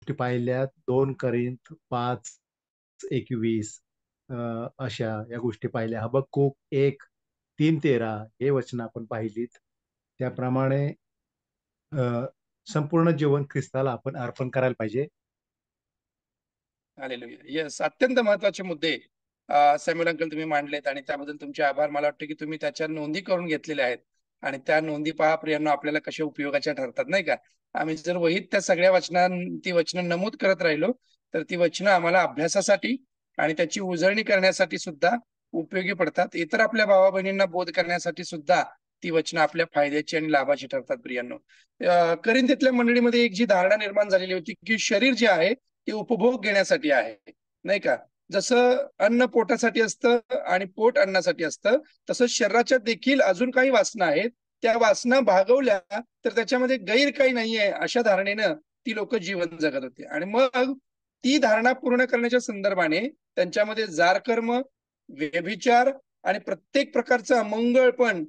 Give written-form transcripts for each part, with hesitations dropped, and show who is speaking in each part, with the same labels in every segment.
Speaker 1: गोष्टी पाहिल्या, 2 कोरिन्थ 5:21 अशा या गोष्टी पाहिल्या. हबक्कूक 1:3-13 हे वचन आपण पाहिलीत. त्याप्रमाणे अ, संपूर्ण जीवन ख्रिस्ताला आपण अर्पण करायला पाहिजे.
Speaker 2: हालेलुया. येस, अत्यंत महत्वाचे मुद्दे सॅम्युअल अंकल तुम्ही मांडलेत आणि त्याबद्दल तुमचे आभार. मला वाटतं की तुम्ही त्याच्या नोंदी करून घेतलेल्या आहेत आणि त्या नोंदी पहा प्रियांनो आपल्याला कशा उपयोगाच्या ठरतात नाही का. आम्ही जर वहीत त्या सगळ्या ती वचनं नमूद करत राहिलो तर ती वचनं आम्हाला अभ्यासासाठी आणि त्याची उजळणी करण्यासाठी सुद्धा उपयोगी पडतात. इतर आपल्या भावा बहिणींना बोध करण्यासाठी सुद्धा ती वचनं आपल्या फायद्याची आणि लाभाची ठरतात प्रियांनो. करिंथेतल्या मंडळीमध्ये एक जी धारणा निर्माण झालेली होती की शरीर जे आहे ते उपभोग घेण्यासाठी आहे नाही का. जसं अन्न पोटासाठी असतं आणि पोट अन्नासाठी असतं तसं शरीराच्या देखील अजून काही वासना आहेत. त्या वासना भागवल्या तर त्याच्यामध्ये गैर काही नाहीये अशा धारणेनं ती लोक जीवन जगत होते. आणि मग ती धारणा पूर्ण करण्याच्या संदर्भाने त्यांच्यामध्ये जारकर्म, व्यभिचार आणि प्रत्येक प्रकारचं अमंगळ पण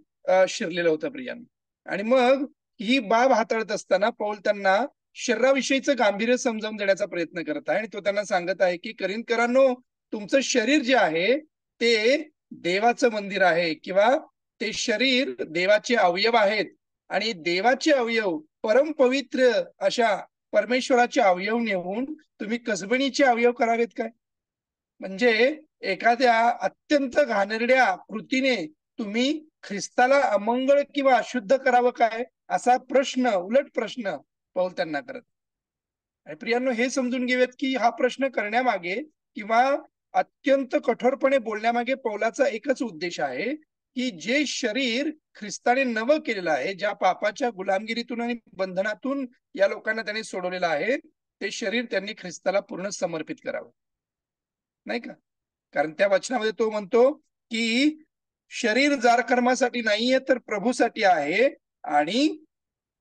Speaker 2: शिरलेलं होतं प्रियांनो. आणि मग ही बाब हाताळत असताना पौल त्यांना शरीराविषयीचं गांभीर्य समजावून देण्याचा प्रयत्न करत आहे आणि तो त्यांना सांगत आहे की करिंथकरांनो, तुमचं शरीर जे आहे ते देवाचं मंदिर आहे किंवा ते शरीर देवाचे अवयव आहेत आणि देवाचे अवयव परमपवित्र अशा परमेश्वराचे अवयव नेऊन तुम्ही कसबणीचे अवयव करावेत काय. म्हणजे एखाद्या अत्यंत घाणेरड्या कृतीने तुम्ही ख्रिस्ताला अमंगळ किंवा अशुद्ध करावं काय असा प्रश्न, उलट प्रश्न पौल त्यांना करत. आणि प्रियांनो हे समजून घेऊयात की हा प्रश्न करण्यामागे किंवा अत्यंत कठोरपणे बोलण्यामागे पौलाचा एकच उद्देश आहे की जे शरीर ख्रिस्ताने नवं केलेलं आहे, ज्या पापाच्या गुलामगिरीतून आणि बंधनातून या लोकांना त्यांनी सोडवलेलं आहे, ते शरीर त्यांनी ख्रिस्ताला पूर्ण समर्पित करावं नाही का. कारण त्या वचनामध्ये तो म्हणतो की शरीर जारकर्मासाठी नाहीये तर प्रभूसाठी आहे आणि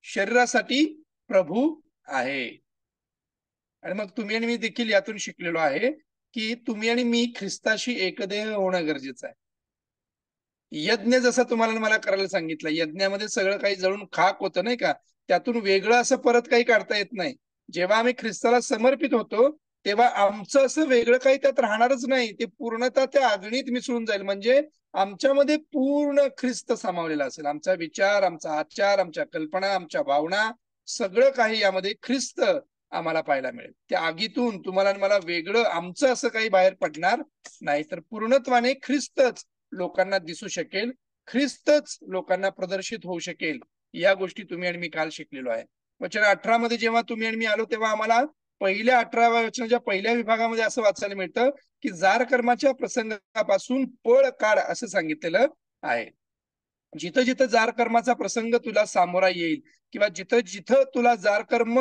Speaker 2: शरीरासाठी प्रभू आहे. आणि मग तुम्ही आणि मी देखील यातून शिकलेलो आहे की तुम्ही आणि मी ख्रिस्ताशी एकदेह होणं गरजेचं आहे. यज्ञ जसा तुम्हाला मला करायला सांगितलं, यज्ञामध्ये सगळं काही जळून खाक होतं नाही का, त्यातून वेगळं असं परत काही काढता येत नाही. जेव्हा आम्ही ख्रिस्ताला समर्पित होतो तेव्हा आमचं असं वेगळं काही त्यात राहणारच नाही. ते पूर्णतः त्या अग्नीत मिसळून जाईल. म्हणजे आमच्यामध्ये पूर्ण ख्रिस्त सामावलेला असेल. आमचा विचार, आमचा आचार, आमच्या कल्पना, आमच्या भावना, सगळं काही यामध्ये ख्रिस्त आम्हाला पाहायला मिळेल. त्या आगीतून तुम्हाला आणि मला वेगळं आमचं असं काही बाहेर पडणार नाही, तर पूर्णत्वाने ख्रिस्तच लोकांना दिसू शकेल, ख्रिस्तच लोकांना प्रदर्शित होऊ शकेल. या गोष्टी तुम्ही आणि मी काल शिकलेलो आहे. वचन 18 मध्ये जेव्हा तुम्ही आणि मी आलो तेव्हा आम्हाला पहिल्या 18व्या वचनाच्या पहिल्या विभागामध्ये असं वाचायला मिळतं की जार कर्माच्या प्रसंगापासून पळ काढ असं सांगितलेलं आहे. जिथं जिथं जार कर्माचा प्रसंग तुला सामोरा येईल किंवा जिथं जिथं तुला जार कर्म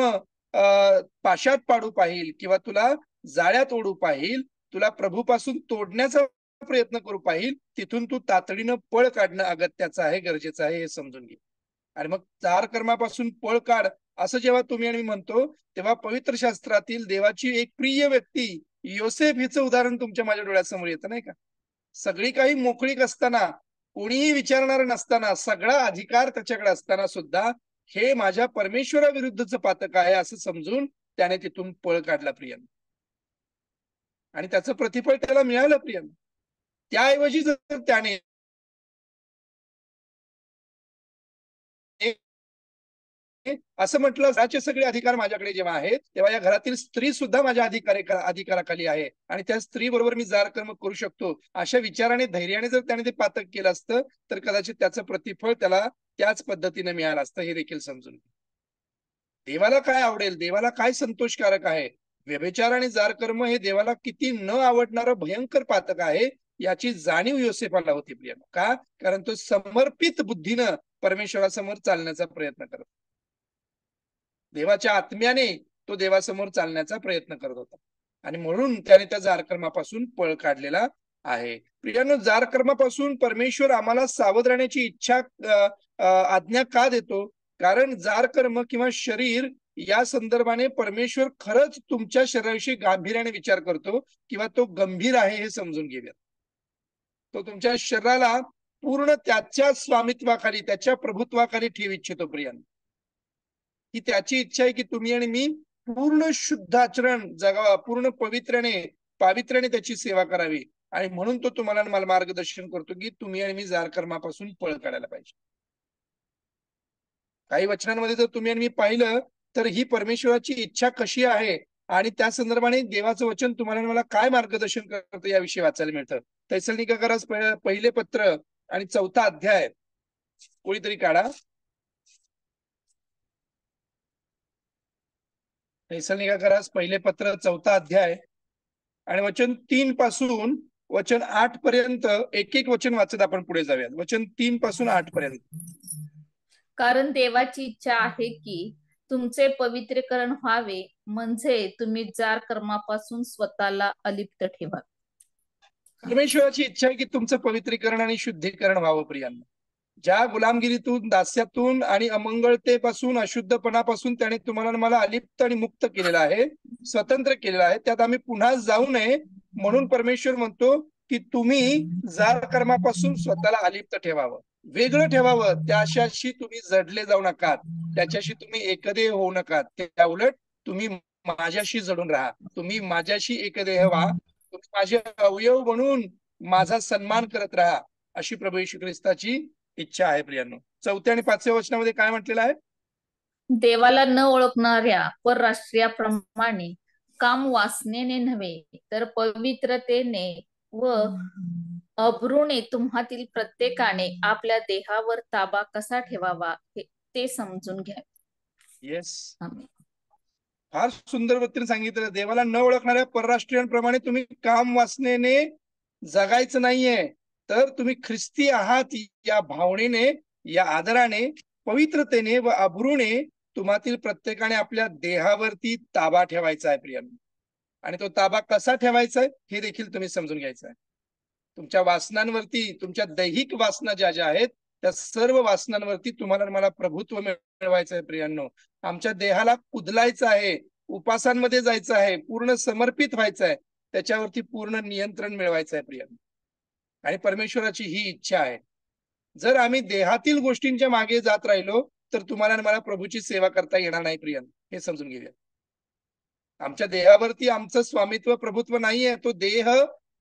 Speaker 2: पाशात पाडू पाहिल किंवा तुला जाळ्यात ओढू पाहिल, तुला प्रभूपासून तोडण्याचा प्रयत्न करू पाहिल, तिथून तू तातडीनं पळ काढणं अगत्याचं आहे, गरजेचं आहे हे समजून घे. आणि मग जार कर्मापासून पळ काढ असं जेव्हा तुम्ही आणि मी म्हणतो तेव्हा पवित्र शास्त्रातील देवाची एक प्रिय व्यक्ती योसेफ हिचं उदाहरण तुमच्या माझ्या डोळ्यासमोर येतं नाही का. सगळी काही मोकळीक असताना, कोणीही विचारणार नसताना, सगळा अधिकार त्याच्याकडे असताना सुद्धा हे माझ्या परमेश्वराविरुद्धचं पातक आहे असं समजून त्याने तिथून पळ काढला प्रियांनो. आणि त्याचं प्रतिफळ त्याला मिळालं प्रियांनो. त्याऐवजी जर त्याने असं म्हटलं घराचे सगळे अधिकार माझ्याकडे जेव्हा आहेत तेव्हा या घरातील स्त्री सुद्धा माझ्या अधिकाराखाली आहे आणि त्या स्त्री बरोबर मी जार कर्म करू शकतो, अशा विचाराने धैर्याने जर त्याने ते पातक केलं असतं तर कदाचित त्याचं प्रतिफळ त्याला त्याच पद्धतीने मिळालं असतं. हे देखील समजून देवाला काय आवडेल, देवाला काय संतोषकारक आहे. व्यभिचार आणि जार कर्म हे देवाला किती न आवडणारं भयंकर पातक आहे याची जाणीव योसेफाला होती प्रियांनो. का? कारण तो समर्पित बुद्धीनं परमेश्वरासमोर चालण्याचा प्रयत्न करत, देवाच्या आत्म्याने तो देवासमोर चालण्याचा प्रयत्न करत होता आणि म्हणून त्याने त्या जारकर्मापासून पळ काढलेला आहे. प्रियांनो, जारकर्मापासून परमेश्वर आम्हाला सावध राहण्याची आज्ञा का देतो? कारण जारकर्म किंवा शरीर या संदर्भाने परमेश्वर खरंच तुमच्या शरीराविषयी गांभीर्याने विचार करतो किंवा तो गंभीर आहे हे समजून घेऊयात. तो तुमच्या शरीराला पूर्ण त्याच्या स्वामित्वाखाली, त्याच्या प्रभुत्वाखाली ठेवू इच्छितो प्रियांनो. ही त्याची इच्छा आहे की तुम्ही आणि मी पूर्ण शुद्ध आचरण जगावा, पूर्ण पावित्र्याने त्याची सेवा करावी. आणि म्हणून तो तुम्हाला मला मार्गदर्शन करतो की तुम्ही आणि मी जार कर्मापासून पळ काढायला पाहिजे. काही वचनांमध्ये जर तुम्ही आणि मी पाहिलं तर ही परमेश्वराची इच्छा कशी आहे आणि त्या संदर्भाने देवाचं वचन तुम्हाला मला काय मार्गदर्शन करतं याविषयी वाचायला मिळतं. तैसलोनिकरास पहिले पत्र आणि 4था अध्याय कोणीतरी काढा. तैसलोनिकरास पहिले पत्र 4था अध्याय आणि वचन 3 पासून वचन 8 पर्यंत एक एक वचन वाचत आपण पुढे जाऊयात. वचन 3 पासून 8 पर्यंत.
Speaker 3: कारण देवाची इच्छा आहे की तुमचे पवित्रीकरण व्हावे, म्हणजे तुम्ही जार कर्मापासून स्वतःला अलिप्त ठेवा.
Speaker 2: परमेश्वराची इच्छा आहे की तुमचं पवित्रीकरण आणि शुद्धीकरण व्हावं प्रियांनो. ज्या गुलामगिरीतून, दास्यातून आणि अमंगळतेपासून, अशुद्धपणापासून त्याने तुम्हाला मला अलिप्त आणि मुक्त केलेला आहे, स्वतंत्र केलेला आहे, त्यात आम्ही पुन्हा जाऊ नये म्हणून परमेश्वर म्हणतो की तुम्ही जार कर्मापासून स्वतःला अलिप्त ठेवावं, वेगळं ठेवावं. त्याच्याशी तुम्ही जडले जाऊ नकात, त्याच्याशी तुम्ही एकदेह होऊ नका. त्या उलट तुम्ही माझ्याशी जडून राहा, तुम्ही माझ्याशी एकदेह व्हा, तुम्ही माझे अवयव म्हणून माझा सन्मान करत राहा, अशी प्रभू येशू ख्रिस्ताची इच्छा आहे प्रियांनो. 4थ्या आणि 5व्या वचनामध्ये काय म्हटलेलं आहे?
Speaker 3: देवाला न ओळखणाऱ्या परराष्ट्रीयाप्रमाणे काम वासनेने नव्हे तर पवित्रतेने व अभ्रूने तुम्हातील प्रत्येकाने आपल्या देहावर ताबा कसा ठेवावा ते समजून घ्या.
Speaker 2: येस, फार सुंदर पद्धतीने सांगितलं. देवाला न ओळखणाऱ्या परराष्ट्रीयांप्रमाणे तुम्ही काम वासनेने जगायचं नाहीये, तर तुम्ही ख्रिस्ती आहात या भावनेने, या आदराने, पवित्रतेने व अभ्रूने तुम्हातील प्रत्येकाने आपल्या देहावरती ताबा ठेवायचा आहे प्रियांनो. आणि तो ताबा कसा ठेवायचा आहे हे देखील तुम्ही समजून घ्यायचं आहे. तुमच्या वासनांवरती, तुमच्या दैहिक वासना ज्या ज्या आहेत त्या सर्व वासनांवरती तुम्हाला मला प्रभुत्व मिळवायचं आहे प्रियांनो. आमच्या देहाला कुदलायचं आहे, उपासांमध्ये जायचं आहे, पूर्ण समर्पित व्हायचं आहे, त्याच्यावरती पूर्ण नियंत्रण मिळवायचं आहे प्रियांनो. आणि परमेश्वराची ही इच्छा आहे. जर आम्ही देहातील गोष्टींच्या मागे जात राहिलो तर तुम्हाला मला प्रभूची सेवा करता येणार नाही प्रियांनो, हे समजून घेऊया. आमच्या देहावरती आमचं स्वामित्व, प्रभुत्व नाहीये. तो देह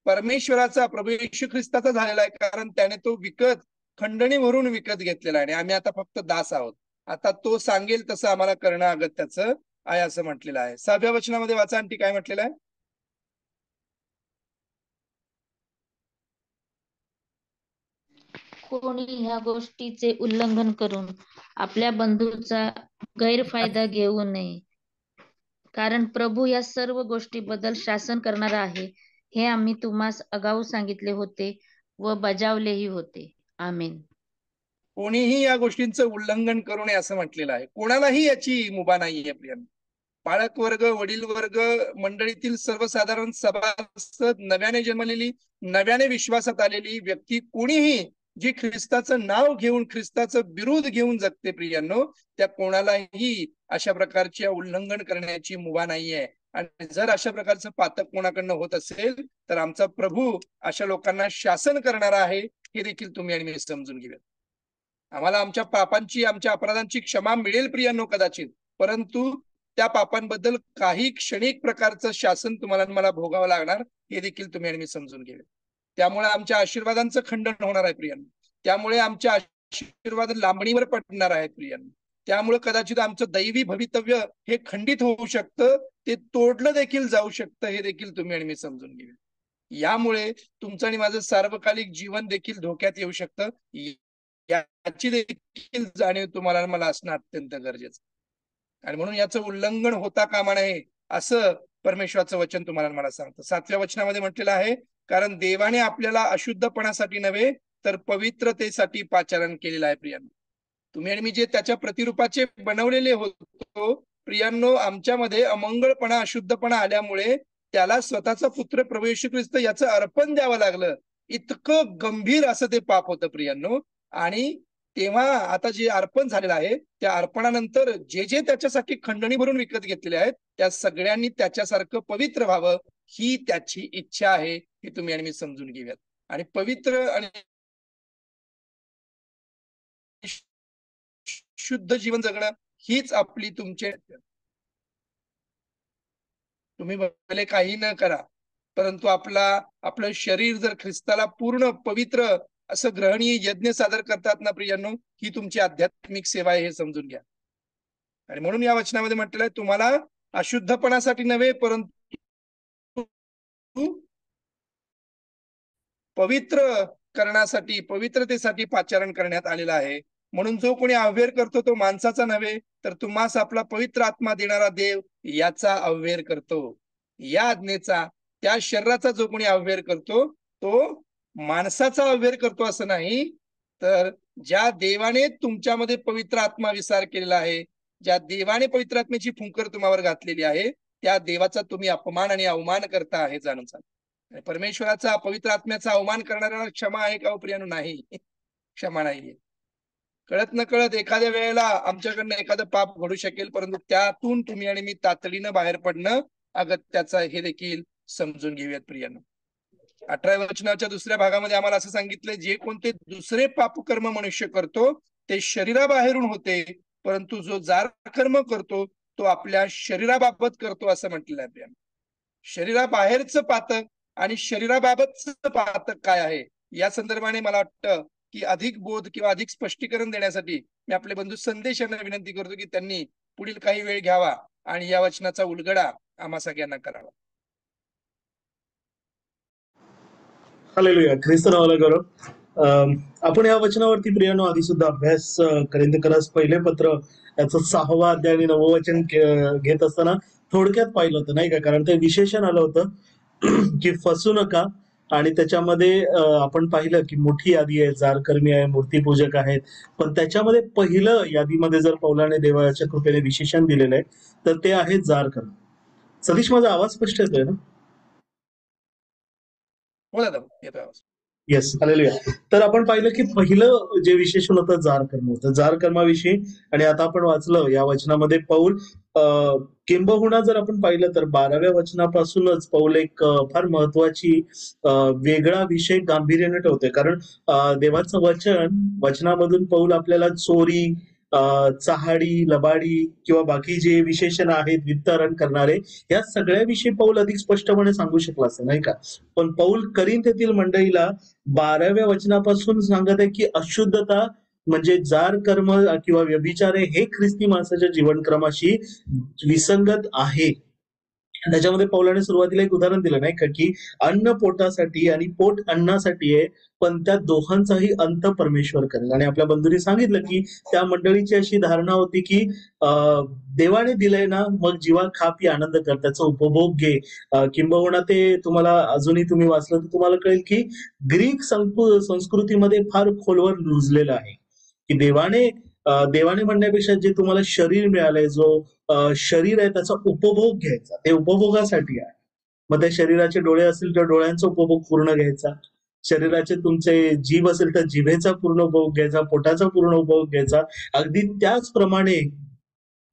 Speaker 2: परमेश्वराचा, प्रभू येशू ख्रिस्ताचा झालेला आहे, कारण त्याने तो खंडणी भरून विकत घेतलेला आहे आणि आम्ही आता फक्त दास आहोत. आता तो सांगेल तसं आम्हाला करणं अगत्याचं आहे असं म्हटलेलं आहे. 6व्या वचनामध्ये वाचा आणखी काय म्हटलेलं आहे?
Speaker 3: कोणी ह्या गोष्टीचे उल्लंघन करून आपल्या बंधूचा गैरफायदा घेऊ नये, कारण प्रभू या सर्व गोष्टीबद्दल शासन करणार आहे, हे आम्ही तुम्हास अगाऊ सांगितले होते व बजावलेही होते. आमेन.
Speaker 2: कोणीही या गोष्टींचं उल्लंघन करू नये असं म्हटलेलं आहे. कोणालाही याची मुभा नाहीये प्रियांनो. पालक वर्ग, वडील वर्ग, मंडळीतील सर्वसाधारण सभासद, नव्याने जन्मलेली, नव्याने विश्वासात आलेली व्यक्ती, कोणीही जी ख्रिस्ताचं नाव घेऊन, ख्रिस्ताचं बिरुद घेऊन जगते प्रियांनो, त्या कोणालाही अशा प्रकारचे उल्लंघन करण्याची मुभा नाहीये. आणि जर अशा प्रकारचं पातक कोणाकडनं होत असेल तर आमचा प्रभू अशा लोकांना शासन करणार आहे, हे देखील तुम्ही आणि मी समजून घेऊया. आम्हाला आमच्या पापांची, आमच्या अपराधांची क्षमा मिळेल प्रियांनो कदाचित, परंतु त्या पापांबद्दल काही क्षणिक प्रकारचं शासन तुम्हाला मला भोगावं लागणार, हे देखील तुम्ही आणि मी समजून घ्यावे. त्यामुळे आमच्या आशीर्वादांचं खंडन होणार आहे प्रियांनो. त्यामुळे आमच्या आशीर्वाद लांबणीवर पडणार आहेत प्रियांनो. त्यामुळे कदाचित आमचं दैवी भवितव्य हे खंडित होऊ शकतं, ते तोडलं देखील जाऊ शकतं, हे देखील तुम्ही आणि मी समजून घेऊया. यामुळे तुमचं आणि माझं सार्वकालिक जीवन देखील धोक्यात येऊ शकतं, याची देखील जाणीव तुम्हाला मला असणं अत्यंत गरजेचं. आणि म्हणून याचं उल्लंघन होता कामा नये असं परमेश्वराचं वचन तुम्हाला मला सांगतं. 7व्या वचनामध्ये म्हटलेलं आहे, कारण देवाने आपल्याला अशुद्धपणासाठी नव्हे तर पवित्रतेसाठी पाचारण केलेलं आहे प्रियांनो. तुम्ही आणि मी जे त्याच्या प्रतिरूपाचे बनवलेले होतो प्रियांनो, आमच्यामध्ये अमंगळपणा, अशुद्धपणा आल्यामुळे त्याला स्वतःचा पुत्र प्रभू येशू ख्रिस्त याचं अर्पण द्यावं लागलं. इतकं गंभीर असं ते पाप होतं प्रियांनो. आणि तेव्हा आता जे अर्पण झालेलं आहे त्या अर्पणानंतर जे जे त्याच्यासाठी खंडणी भरून विकत घेतलेले आहेत त्या सगळ्यांनी त्याच्यासारखं पवित्र व्हावं, ही त्याची इच्छा आहे, हे तुम्ही आणि मी समजून घेऊयात. आणि पवित्र आणि शुद्ध जीवन जगणं हीच आपली तुमचे तुम्ही भले काही न करा, परंतु आपलं शरीर जर ख्रिस्ताला पूर्ण पवित्र असं ग्रहणीय यज्ञ सादर करतात ना प्रियांनो, ही तुमची आध्यात्मिक सेवा आहे हे समजून घ्या. आणि म्हणून या वचनामध्ये म्हटलेलं आहे, तुम्हाला अशुद्धपणासाठी नव्हे परंतु पवित्र करण्यासाठी, पवित्रतेसाठी पाचारण करण्यात आलेला आहे. म्हणून जो कोणी अव्हेर करतो तो माणसाचा नव्हे तर तुम्हास आपला पवित्र आत्मा देणारा देव याचा अव्हेर करतो. या आज्ञेचा, त्या शरीराचा जो कोणी अव्हेर करतो तो माणसाचा अव्हेर करतो असं नाही, तर ज्या देवाने तुमच्यामध्ये पवित्र आत्मा विसार केलेला आहे, ज्या देवाने पवित्र आत्म्याची फुंकर तुम्हावर घातलेली आहे, त्या देवाचा तुम्ही अपमान आणि अवमान करता हे जाणून सांगा. परमेश्वराचा, पवित्र आत्म्याचा अवमान करणाऱ्याला क्षमा आहे का हो प्रियानो? नाही, क्षमा नाहीये. कळत न कळत एखाद्या वेळेला आमच्याकडनं एखादं पाप घडू शकेल, परंतु त्यातून तुम्ही आणि मी तातडीनं बाहेर पडणं अगत्याचं हे देखील समजून घेऊयात प्रियानो. 18व्या वचनाच्या दुसऱ्या भागामध्ये आम्हाला असं सांगितलंय, जे कोणते दुसरे पापकर्म मनुष्य करतो ते शरीराबाहेरून होते, परंतु जो जार कर्म करतो तो आपल्या शरीराबाबत करतो असं म्हटलेलं आहे प्रियानो. शरीराबाहेरचं पातक आणि शरीराबाबतचं पातक काय आहे या संदर्भाने मला वाटतं की अधिक बोध किंवा अधिक स्पष्टीकरण देण्यासाठी मी आपले बंधू संदेश यांना विनंती करतो की त्यांनी पुढील काही वेळ घ्यावा आणि या वचनाचा उलगडा आम्हा सगळ्यांना करावा.
Speaker 4: हालेलुया, ख्रिस्त नावाला गौरव. आपण या वचनावरती प्रियानो आधी सुद्धा अभ्यास कोरिन्थीकरास पहिले पत्र याचं 6वा अध्याय आणि 9वं वचन घेत असताना थोडक्यात पाहिलं होतं नाही का, कारण ते विशेषण आलं होतं की फसू नका. आणि त्याच्यामध्ये आपण पाहिलं की मोठी यादी आहे, जारकर्मी आहे, मूर्तीपूजक आहेत, पण त्याच्यामध्ये पहिलं यादीमध्ये जर पौलाने देवाच्या कृपेने विशेषण दिलेलं आहे तर ते आहे जारकर्म. सतीश, माझा आवाज स्पष्ट येतोय ना?
Speaker 2: हो दादा, येतोय आवाज.
Speaker 4: Yes, hallelujah. तर आपण पाहिलं की पहिलं जे विशेषण होतं जार कर्म होतं, जार कर्माविषयी. आणि आता आपण वाचलं या वचनामध्ये पौल किंबहुना जर आपण पाहिलं तर 12व्या वचनापासूनच पौल एक फार महत्वाची वेगळा विषय गांभीर्याने ठेवतोय. कारण देवाचं वचनामधून पौल आपल्याला चोरी, चहाडी, लबाडी किंवा बाकी जे विशेषण आहेत वित्तरण करणारे, या सगळ्याविषयी पौल अधिक स्पष्टपणे सांगू शकला असं नाही का. पण पौल करिंथ येथील मंडळीला 12व्या वचनापासून सांगत आहे की अशुद्धता म्हणजे जार कर्म किंवा व्यभिचार हे ख्रिस्ती माणसाच्या जीवनक्रमाशी विसंगत आहे. त्याच्यामध्ये पौलाने सुरुवातीला एक उदाहरण दिलं नाही का की अन्न पोटासाठी आणि पोट अन्नासाठी आहे, पण त्या दोघांचाही अंत परमेश्वर करेल. आणि आपल्या बंधूंनी सांगितलं की त्या मंडळीची अशी धारणा होती की देवाने दिलंय ना, मग जीवा खा पी आनंद कर, त्याचा उपभोग घे. किंबहुना ते तुम्हाला अजूनही तुम्ही वाचलं तर तुम्हाला कळेल की ग्रीक संस्कृतीमध्ये फार खोलवर रुजलेलं आहे की देवाने म्हणण्यापेक्षा जे तुम्हाला शरीर मिळालंय, जो शरीर आहे त्याचा उपभोग घ्यायचा, ते उपभोगासाठी आहे. मग त्या शरीराचे डोळे असतील तर डोळ्यांचा उपभोग पूर्ण घ्यायचा, शरीराचे तुमचे जीभ असेल तर जिभेचा पूर्ण उपभोग घ्यायचा, पोटाचा पूर्ण उपभोग घ्यायचा. अगदी त्याचप्रमाणे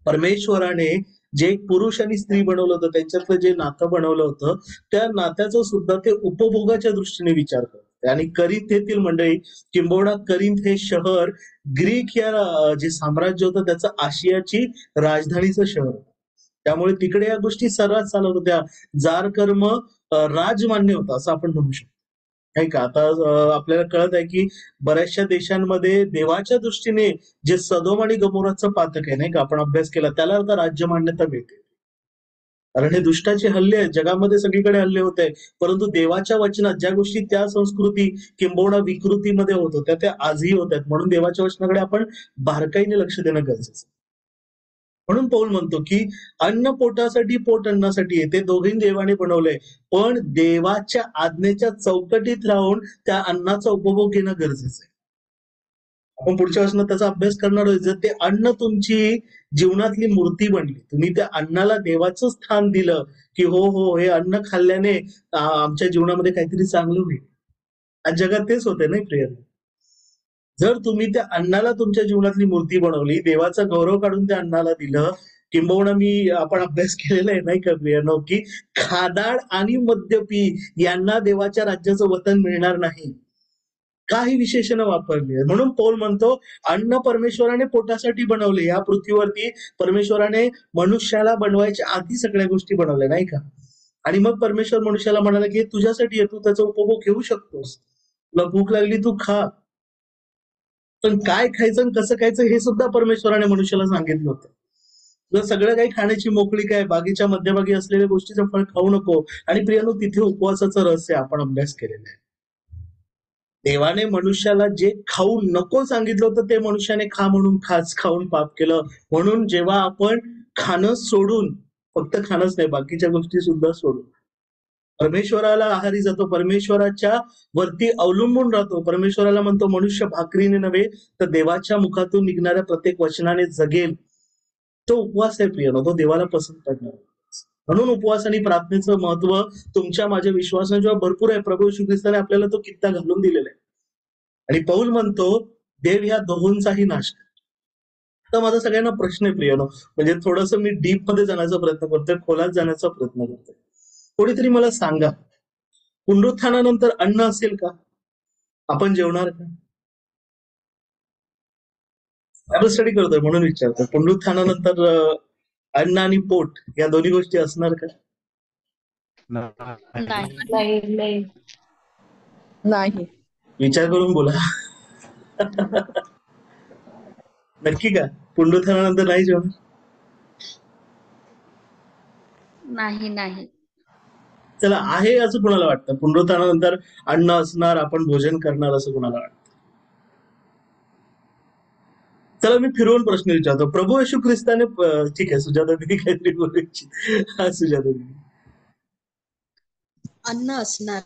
Speaker 4: परमेश्वराने जे एक पुरुष आणि स्त्री बनवलं होतं, त्यांच्यातलं जे नातं बनवलं होतं, त्या नात्याचा सुद्धा ते उपभोगाच्या दृष्टीने विचार करतात. आणि करिंथ येथील मंडळी, किंबहुना करिंथ हे शहर ग्रीक या जे साम्राज्य होतं त्याचं आशियाची राजधानीचं शहर होतं. त्यामुळे तिकडे या गोष्टी सर्रास चालत होत्या. जार कर्म राजमान्य होतं असं आपण म्हणू शकतो नाही का. आता आपल्याला कळत आहे की बऱ्याचशा देशांमध्ये देवाच्या दृष्टीने जे सदोम आणि गमोराचं पातक आहे नाही का, आपण अभ्यास केला, त्याला आता राज्य मान्यता मिळते. कारण हे दुष्टाचे हल्ले आहेत, जगामध्ये सगळीकडे हल्ले होत आहे, परंतु देवाच्या वचनात ज्या गोष्टी त्या संस्कृती किंबहुना विकृतीमध्ये होत होत्या त्या आजही होत आहेत. म्हणून देवाच्या वचनाकडे आपण बारकाईने लक्ष देणं गरजेचं. म्हणून पौल म्हणतो की अन्न पोटासाठी, पोट अन्नासाठी आहे, ते दोघेही देवाने बनवलंय, पण देवाच्या आज्ञेच्या चौकटीत राहून त्या अन्नाचा उपभोग घेणं गरजेचं आहे. आपण पुढच्या वर्षात त्याचा अभ्यास करणार आहोत. जर ते अन्न तुमची जीवनातली मूर्ती बनली, तुम्ही त्या अन्नाला देवाचं स्थान दिलं की हो हे अन्न खाल्ल्याने आमच्या जीवनामध्ये काहीतरी चांगलं होईल, आणि जगात तेच होते नाही प्रिय. जर तुम्ही त्या अन्नाला तुमच्या जीवनातली मूर्ती बनवली, देवाचा गौरव काढून त्या अन्नाला दिलं, किंबहुना आपण अभ्यास केलेला आहे नाही का प्रियानो, की खादाड आणि मद्यपी यांना देवाच्या राज्याचं वतन मिळणार नाही. काही विशेषणं वापरली आहेत. म्हणून पौल म्हणतो अन्न परमेश्वराने पोटासाठी बनवले. या पृथ्वीवरती परमेश्वराने मनुष्याला बनवायच्या आधी सगळ्या गोष्टी बनवल्या, नाही का? आणि मग परमेश्वर मनुष्याला म्हणाला की हे तुझ्यासाठी आहे, तू त्याचा उपभोग घेऊ शकतोस, तुला भूक लागली तू खा, पण काय खायचं आणि कसं खायचं हे सुद्धा परमेश्वराने मनुष्याला सांगितलं होतं. तुला सगळं काही खाण्याची मोकळीक आहे, बागेच्या मध्यभागी असलेल्या गोष्टीचं फळ खाऊ नको. आणि प्रियानो, तिथे उपवासाचं रहस्य आपण अभ्यास केलेला आहे. देवाने मनुष्याला जे खाऊ नको सांगितलं होतं ते मनुष्याने खा म्हणून खाऊन पाप केलं. म्हणून जेव्हा आपण खाणं सोडून, फक्त खाणंच नाही बाकीच्या गोष्टी सुद्धा सोडून परमेश्वराला आहारी जातो, परमेश्वराच्या वरती अवलंबून राहतो, परमेश्वराला म्हणतो मनुष्य भाकरीने नव्हे तर देवाच्या मुखातून निघणाऱ्या प्रत्येक वचनाने जगेल, तो उपवास आहे प्रियनो, तो देवाला पसंत पडणार. म्हणून उपवास आणि प्रार्थनेचं महत्व तुमच्या माझ्या विश्वासाने जेव्हा भरपूर आहे, प्रभू येशू ख्रिस्ताने आपल्याला तो कित्ता घालून दिलेला आहे. आणि पौल म्हणतो देव ह्या दोहोंचाही नाश करतो. तर माझा सगळ्यांना प्रश्न आहे प्रियनो, म्हणजे थोडंसं मी डीप मध्ये जाण्याचा प्रयत्न करतोय, खोलात जाण्याचा प्रयत्न करतोय. कोणीतरी मला सांगा, पुनरुत्थानानंतर अन्न असेल का? आपण जेवणार का? बायबल स्टडी करतोय म्हणून विचारतोय, पुनरुत्थानानंतर अन्न आणि पोट या दोन्ही गोष्टी असणार का?
Speaker 5: नाही.
Speaker 4: विचार करून बोला. नक्की का? पुनरुत्थानानंतर नाही जेवण?
Speaker 3: नाही नाही.
Speaker 4: चला, आहे असं कुणाला वाटतं पुनरुत्थानानंतर अन्न असणार, आपण भोजन करणार असं कुणाला वाटतं? चला मी फिरवून प्रश्न विचारतो. प्रभू येशू ख्रिस्ताने ठीक आहे, सुजाता दिदी काहीतरी बोलायची. हा सुजाता दिदी.
Speaker 5: अन्न असणार.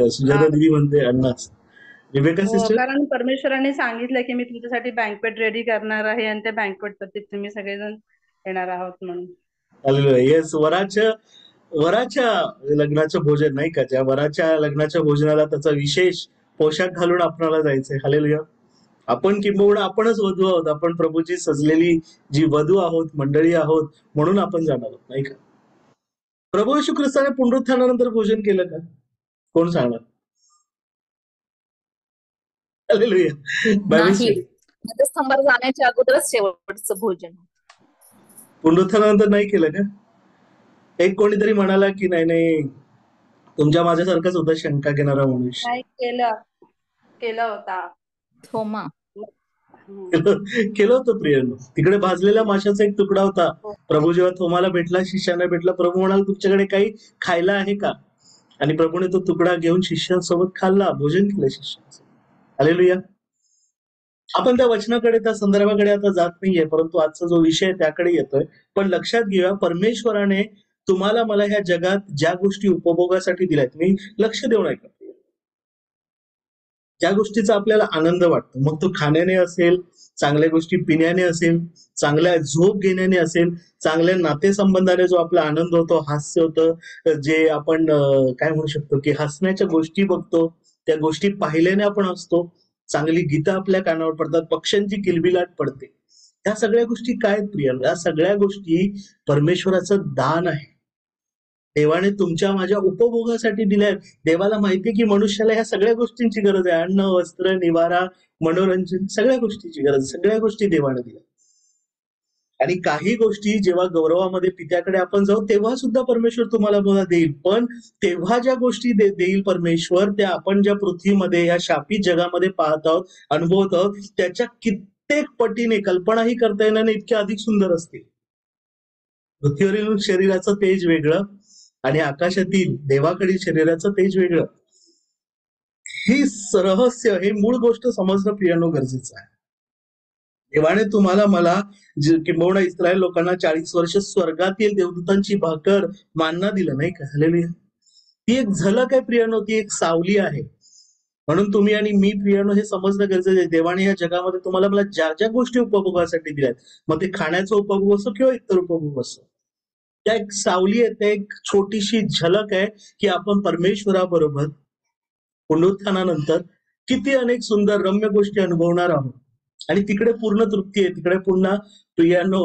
Speaker 4: सुजाता दिदी म्हणते अन्न असणार. Rebecca sister?
Speaker 6: कारण परमेश्वराने सांगितलं की मी तुमच्यासाठी बँकवेट रेडी करणार आहे आणि त्या बँकवेटवरती तुम्ही सगळेजण येणार आहोत म्हणून.
Speaker 4: येस, वराच्या लग्नाचं भोजन, नाही का? त्या वराच्या लग्नाच्या भोजनाला त्याचा विशेष पोशाख घालून आपणाला जायचंय. हालेलुया. आपण किंबहुना आपणच वधू आहोत, आपण प्रभूची सजलेली जी वधू आहोत, मंडळी आहोत, म्हणून आपण जाणार आहोत, नाही का? प्रभू येशू ख्रिस्ताने पुनरुत्थानानंतर भोजन केलं का? कोण सांगणार? हालेलुया. बायबल
Speaker 5: नाही.
Speaker 4: स्टडी.
Speaker 5: मध्यस्तंभावर जाण्याच्या अगोदरच शेवटचं भोजन.
Speaker 4: पुनरुत्थानानंतर नाही केलं का? एक कोणीतरी म्हणाला की नाही नाही, तुमच्या माझ्यासारखाच होता शंका घेणारा मनुष्य.
Speaker 6: नाही केलं होता.
Speaker 5: थोमा.
Speaker 4: केलं होतं प्रियनो. तिकडे भाजलेल्या माशाचा एक तुकडा होता. प्रभू जेव्हा थोमाला भेटला, शिष्यांना भेटला, प्रभू म्हणाला तुमच्याकडे काही खायला आहे का? आणि प्रभूने तो तुकडा घेऊन शिष्यांसोबत खाल्ला, भोजन केलं शिष्यांसोबत. हालेलुया. आपण त्या वचनाकडे, त्या संदर्भाकडे आता जात नाहीये, परंतु आजचा जो विषय आहे त्याकडे येतोय. पण लक्षात घेऊया, परमेश्वराने तुम्हाला मला ह्या जगात ज्या गोष्टी उपभोगासाठी दिल्यात, तुम्ही लक्ष देऊ नका. ज्या गोष्टीचा आपल्याला आनंद वाटतो, मग तो खाण्याने असेल, चांगल्या गोष्टी पिण्याने असेल, चांगल्या झोप घेण्याने असेल, चांगल्या नातेसंबंधाने जो आपला आनंद होतो, हास्य होतं, जे आपण काय म्हणू शकतो की हसण्याच्या गोष्टी बघतो, त्या गोष्टी पाहिल्याने आपण हसतो, चांगली गीतं आपल्या कानावर पडतात, पक्ष्यांची किलबिलाट पडते. या सगळ्या गोष्टी काय प्रिय? या सगळ्या गोष्टी परमेश्वराचं दान आहे. देवाने तुमच्या माझ्या उपभोगासाठी दिल्या. देवाला माहिती की मनुष्याला ह्या सगळ्या गोष्टींची गरज आहे. अन्न, वस्त्र, निवारा, मनोरंजन, सगळ्या गोष्टीची गरज, सगळ्या गोष्टी देवाने दिल्या. आणि काही गोष्टी जेव्हा गौरवामध्ये पित्याकडे आपण जाऊ तेव्हा सुद्धा परमेश्वर तुम्हाला बघा देईल. पण तेव्हा ज्या गोष्टी देईल परमेश्वर, त्या आपण ज्या पृथ्वीमध्ये या शापित जगामध्ये पाहत आहोत, अनुभवत आहोत, त्याच्या कित्येक पटीने कल्पनाही करता येणार नाही, इतक्या अधिक सुंदर असतील. पृथ्वीवरील शरीराचं तेज वेगळं आणि आकाशातील देवाकडील शरीराचं तेज वेगळं. ही रहस्य, हे मूळ गोष्ट समजणं प्रियानो गरजेचं आहे. देवाने तुम्हाला मला किंबहुना इस्रायल लोकांना 40 वर्ष स्वर्गातील देवदूतांची भाकर मानना दिलं, नाही का? हालेलुया. ती एक झलक आहे प्रियानो, ती एक सावली आहे. म्हणून तुम्ही आणि मी प्रियानो हे समजणं गरजेचं आहे. देवाने या जगामध्ये तुम्हाला मला ज्या ज्या गोष्टी उपभोगासाठी दिल्यात, मग ते खाण्याचा उपभोग असो किंवा इतर उपभोग असो, त्या एक सावली आहे, त्या एक छोटीशी झलक आहे की आपण परमेश्वराबरोबर पुनरुत्थानानंतर किती अनेक सुंदर रम्य गोष्टी अनुभवणार आहोत. आणि तिकडे पूर्ण तृप्ती आहे, तिकडे पुन्हा प्रियानो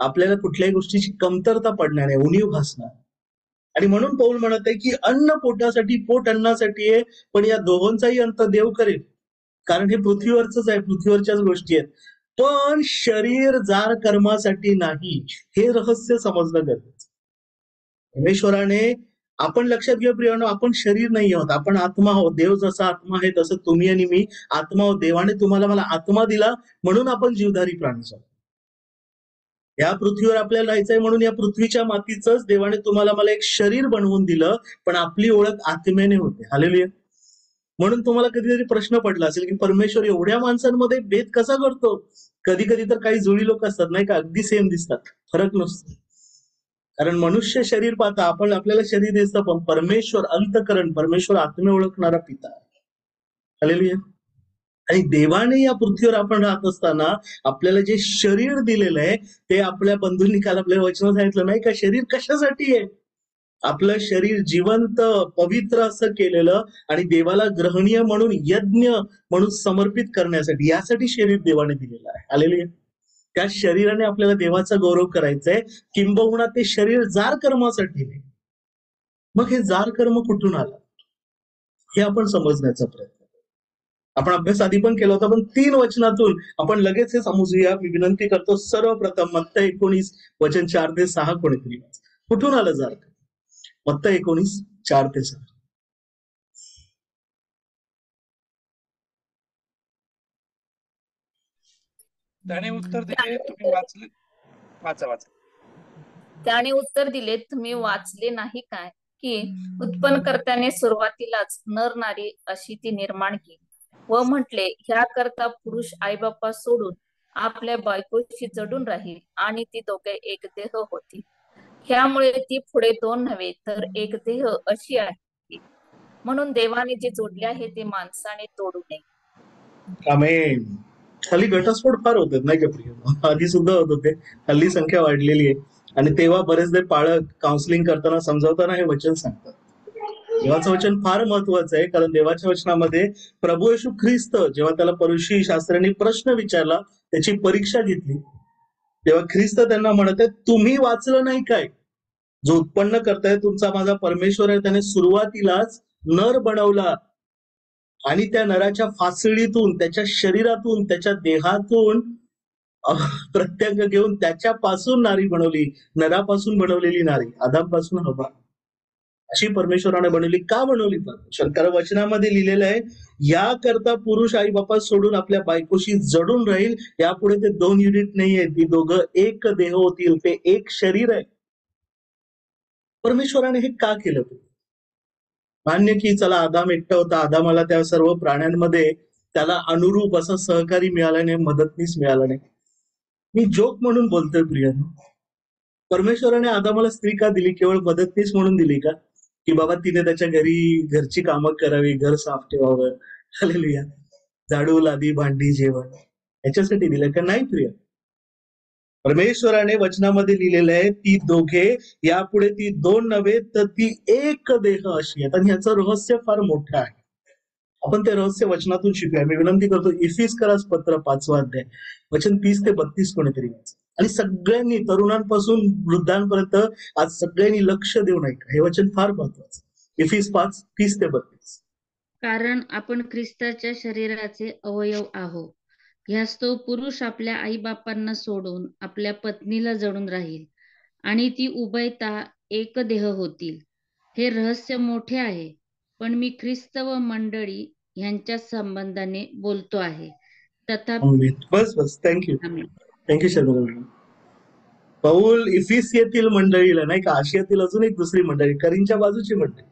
Speaker 4: आपल्याला कुठल्याही गोष्टीची कमतरता पडणार नाही, उणीव भासणार. आणि म्हणून पौल म्हणत आहे की अन्न पोटासाठी, पोट अन्नासाठी आहे, पण या दोघांचाही अंत देव करेल. कारण हे पृथ्वीवरच आहे, पृथ्वीवरच्याच गोष्टी आहेत. पण शरीर जार कर्मासाठी नाही, हे रहस्य समजणं गरजेचं. परमेश्वराने, आपण लक्षात घ्या प्रियानो, आपण शरीर नाही आहोत, आपण आत्मा आहोत. देव जसा आत्मा आहे तसं तुम्ही आणि मी आत्मा आहोत. देवाने तुम्हाला मला आत्मा दिला म्हणून आपण जीवधारी प्राणी आहोत. या पृथ्वीवर आपल्याला राहायचंय म्हणून या पृथ्वीच्या मातीचंच देवाने तुम्हाला मला एक शरीर बनवून दिलं, पण आपली ओळख आत्मेने होते. हालेलुया. म्हणून तुम्हाला कधीतरी प्रश्न पडला असेल की परमेश्वर एवढ्या माणसांमध्ये भेद कसा करतो? कधी कधी तर काही जुळी लोक असतात नाही का, अगदी सेम दिसतात, फरक नसतो. कारण मनुष्य शरीर पाहता, आपण आपल्याला शरीर दिसतं, पण परमेश्वर अंतकरण, परमेश्वर आत्मे ओळखणारा पिता आहे. हालेलुया. आणि देवाने या पृथ्वीवर आपण राहत असताना आपल्याला जे शरीर दिलेलं आहे ते आपल्या बंधूंनी काल आपल्याला वचन सांगितलं नाही का, शरीर कशासाठी आहे? आपलं शरीर जिवंत पवित्र असं केलेलं आणि देवाला ग्रहणीय म्हणून, यज्ञ म्हणून समर्पित करण्यासाठी, यासाठी शरीर देवाने दिलेलं आहे. हालेलुया. त्या शरीराने आपल्याला देवाचा गौरव करायचा आहे, किंबहुना ते शरीर जार कर्मासाठी नाही. मग हे जार कर्म कुठून आलं हे आपण समजण्याचा प्रयत्न. आपण अभ्यास आधी पण केला होता, पण 3 वचनातून आपण लगेच हे समजूया. मी विनंती करतो, सर्वप्रथम मत्तई 19 वचन 4 ते 6 कोणीतरी कुठून आलं जार कर्म? मत्तई 19 4 ते 6.
Speaker 2: त्याने उत्तर दिले, तुम्ही वाचले, वाचा.
Speaker 5: त्याने उत्तर दिले, तुम्ही वाचले नाही काय, की उत्पन्नकर्त्याने सुरुवातीलाच नर नारी अशी ती निर्माण केली व म्हटले, ह्याकरता पुरुष आईबापा सोडून आपल्या बायकोशी जडून राहील आणि ती दोघे एक देह होती. ह्यामुळे ती पुढे 2 नव्हे तर एक देह अशी आहे. म्हणून देवाने जे जोडले आहे ते माणसाने तोडू नये.
Speaker 4: आमेन. हल्ली घटस्फोट फार होतात नाही का प्रिय? आधी सुद्धा होत होते, हल्ली संख्या वाढलेली आहे. आणि तेव्हा बरेचदा पालक काउन्सिलिंग करताना, समजावताना हे वचन सांगतात. देवाचं वचन फार महत्वाचं आहे, कारण देवाच्या वचनामध्ये प्रभू येशू ख्रिस्त जेव्हा त्याला फरीसी शास्त्र्यांनी प्रश्न विचारला, त्याची परीक्षा घेतली, तेव्हा ख्रिस्त त्यांना म्हणत आहे, तुम्ही वाचलं नाही काय? जो उत्पन्न करताय तुमचा माझा परमेश्वर आहे, त्याने सुरुवातीलाच नर बनवला आणि त्या नराच्या फासळीतून, त्याच्या शरीरातून, त्याच्या देहातून प्रत्यंग घेऊन त्याच्यापासून नारी बनवली. नरापासून बनवलेली नारी, आदामपासून हवा, अशी परमेश्वराने बनवली. का बनवली परमेश्वर? कारण वचनामध्ये लिहिलेलं आहे, याकरता पुरुष आई बापा सोडून आपल्या बायकोशी जडून राहील. यापुढे ते 2 युनिट नाहीये, ती दोघं एक देह होतील, ते एक शरीर आहे. परमेश्वराने हे का केलं? मान्य की चला आदाम एकटा होता, आदामाला त्या सर्व प्राण्यांमध्ये त्याला अनुरूप असा सहकारी मिळाला नाही, मदतनीस मिळाला नाही. मी जोक म्हणून बोलतोय प्रियानो, परमेश्वराने आदामाला स्त्री का दिली? केवळ मदतनीस म्हणून दिली का? की बाबा तिने त्याच्या घरी घरची कामं करावी, घर साफ ठेवावं, हालेलुया, झाडू लादी भांडी जेवण, याच्यासाठी दिलं का? नाही प्रिय. परमेश्वराने वचनामध्ये लिहिलेलं आहे, ती दोघे यापुढे ती 2 नव्हे तर ती एक देह अशी आहेत. आणि याचं रहस्य फार मोठं आहे. आपण ते रहस्य वचनातून शिकूया. मी विनंती करतो, इफिस्करास पत्र 5वा अध्याय वचन 30 ते 32 कोणीतरी वाचा. आणि सगळ्यांनी, तरुणांपासून वृद्धांपर्यंत, आज सगळ्यांनी लक्ष देऊन ऐका, हे वचन फार महत्वाचं. इफिस 5 30 ते 32.
Speaker 3: कारण आपण ख्रिस्ताच्या शरीराचे अवयव आहोत. ह्यास्तव पुरुष आपल्या आई बापांना सोडून आपल्या पत्नीला जडून राहील आणि ती उभयता एक देह होतील. हे रहस्य मोठे आहे, पण मी ख्रिस्त व मंडळी यांच्या संबंधाने बोलतो आहे. तथापि
Speaker 4: बस थँक्यू शर्मा. पौल इफिसियातील मंडळीला नाही का, आशियातील अजून एक दुसरी मंडळी, करीनच्या बाजूची मंडळी,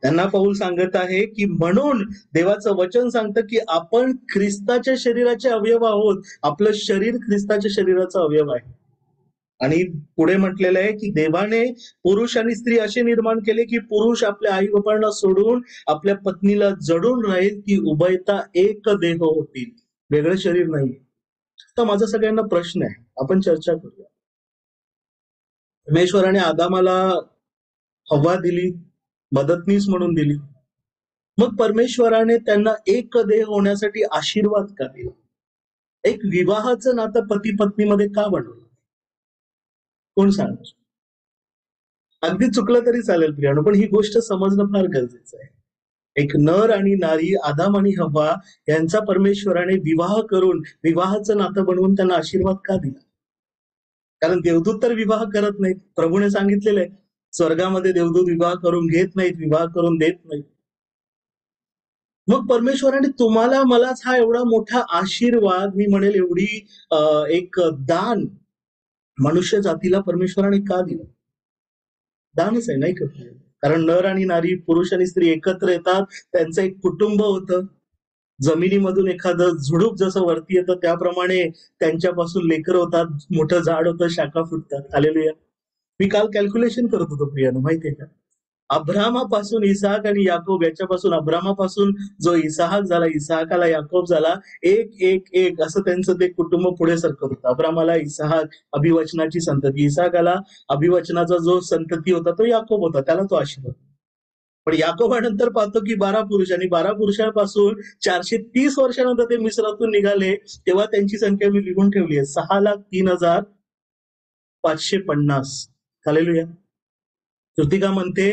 Speaker 4: त्यांना पौल सांगत आहे की म्हणून देवाचं वचन सांगतं की आपण ख्रिस्ताच्या शरीराचे अवयव आहोत. आपलं शरीर ख्रिस्ताच्या शरीराचा अवयव आहे. आणि पुढे म्हटलेलं आहे की देवाने पुरुष आणि स्त्री असे निर्माण केले की पुरुष आपल्या आई बापांना सोडून आपल्या पत्नीला जडून राहील, की उभयता एक देह होतील, वेगळं शरीर नाही. तर माझा सगळ्यांना प्रश्न आहे, आपण चर्चा करूया. परमेश्वराने आदामाला हवा दिली, मदतनीस म्हणून दिली. मग परमेश्वराने त्यांना एक देह होण्यासाठी आशीर्वाद का दिला? एक विवाहाचं नातं पती पत्नीमध्ये का बनवलं? कोण सांग? अगदी चुकलं तरी चालेल प्रियानो, पण ही गोष्ट समजणं फार गरजेचं आहे. एक नर आणि नारी, आदाम आणि हव्वा यांचा परमेश्वराने विवाह करून, विवाहाचं नातं बनवून त्यांना आशीर्वाद का दिला? कारण देवदूत तर विवाह करत नाहीत. प्रभूने सांगितलेलं आहे, स्वर्गामध्ये देवदूत विवाह करून घेत नाहीत, विवाह करून देत नाहीत. मग परमेश्वराने तुम्हाला मलाच हा एवढा मोठा आशीर्वाद, मी म्हणेल एवढी एक दान मनुष्य जातीला परमेश्वराने का दिलं? दानच आहे, नाही का? कारण नर आणि नारी, पुरुष आणि स्त्री एकत्र येतात, त्यांचं एक कुटुंब होतं. जमिनीमधून एखादं झुडूप जसं वरती येतं त्याप्रमाणे त्यांच्यापासून लेकरं होतात, मोठं झाड होतं, शाखा फुटतात. हालेलुया. मी काल कॅल्क्युलेशन करत होतो प्रियानो, माहितीये का? अब्रामापासून इसाहक आणि याकोब याच्यापासून, अब्रामापासून जो इसाहक झाला, इसाहकाला याकोब झाला, एक एक एक असं त्यांचं ते कुटुंब पुढे सरकत होतं. अब्रामाला इसाहक, अभिवचनाची संतती, इसाहकाला अभिवचनाचा जो संतती होता तो याकोब होता, त्याला तो आशीर्वाद. पण याकोबानंतर पाहतो की 12 पुरुष, आणि 12 पुरुषांपासून 430 वर्षानंतर ते मिस्रातून निघाले, तेव्हा त्यांची संख्या मी लिहून ठेवली आहे, 6,03,550. हालेलुया. कृतिका म्हणते,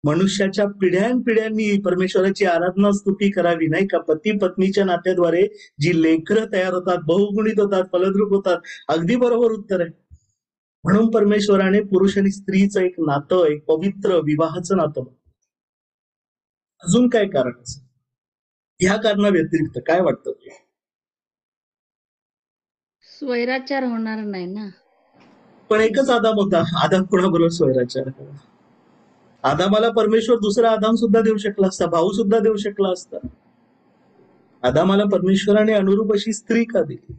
Speaker 4: मनुष्याच्या पिढ्यानपिढ्यांनी परमेश्वराची आराधना स्तुती करावी, नाही का? पती पत्नीच्या नात्याद्वारे जी लेकरं तयार होतात, बहुगुणित होतात, फलद्रूप होतात. अगदी बरोबर उत्तर आहे. म्हणून परमेश्वराने पुरुष आणि स्त्रीचं एक नातं, एक पवित्र विवाहाचं नातं. अजून काय कारण असेल? ह्या कारणा व्यतिरिक्त काय वाटतं?
Speaker 3: स्वैराचार होणार नाही ना.
Speaker 4: पण एकच आदाम होता, आदाम कोणाबरोबर स्वैराचार? आदामाला परमेश्वर दुसरा आदाम सुद्धा देऊ शकला असता, भाऊ सुद्धा देऊ शकला असता. आदामाला परमेश्वराने अनुरूप अशी स्त्री का दिली?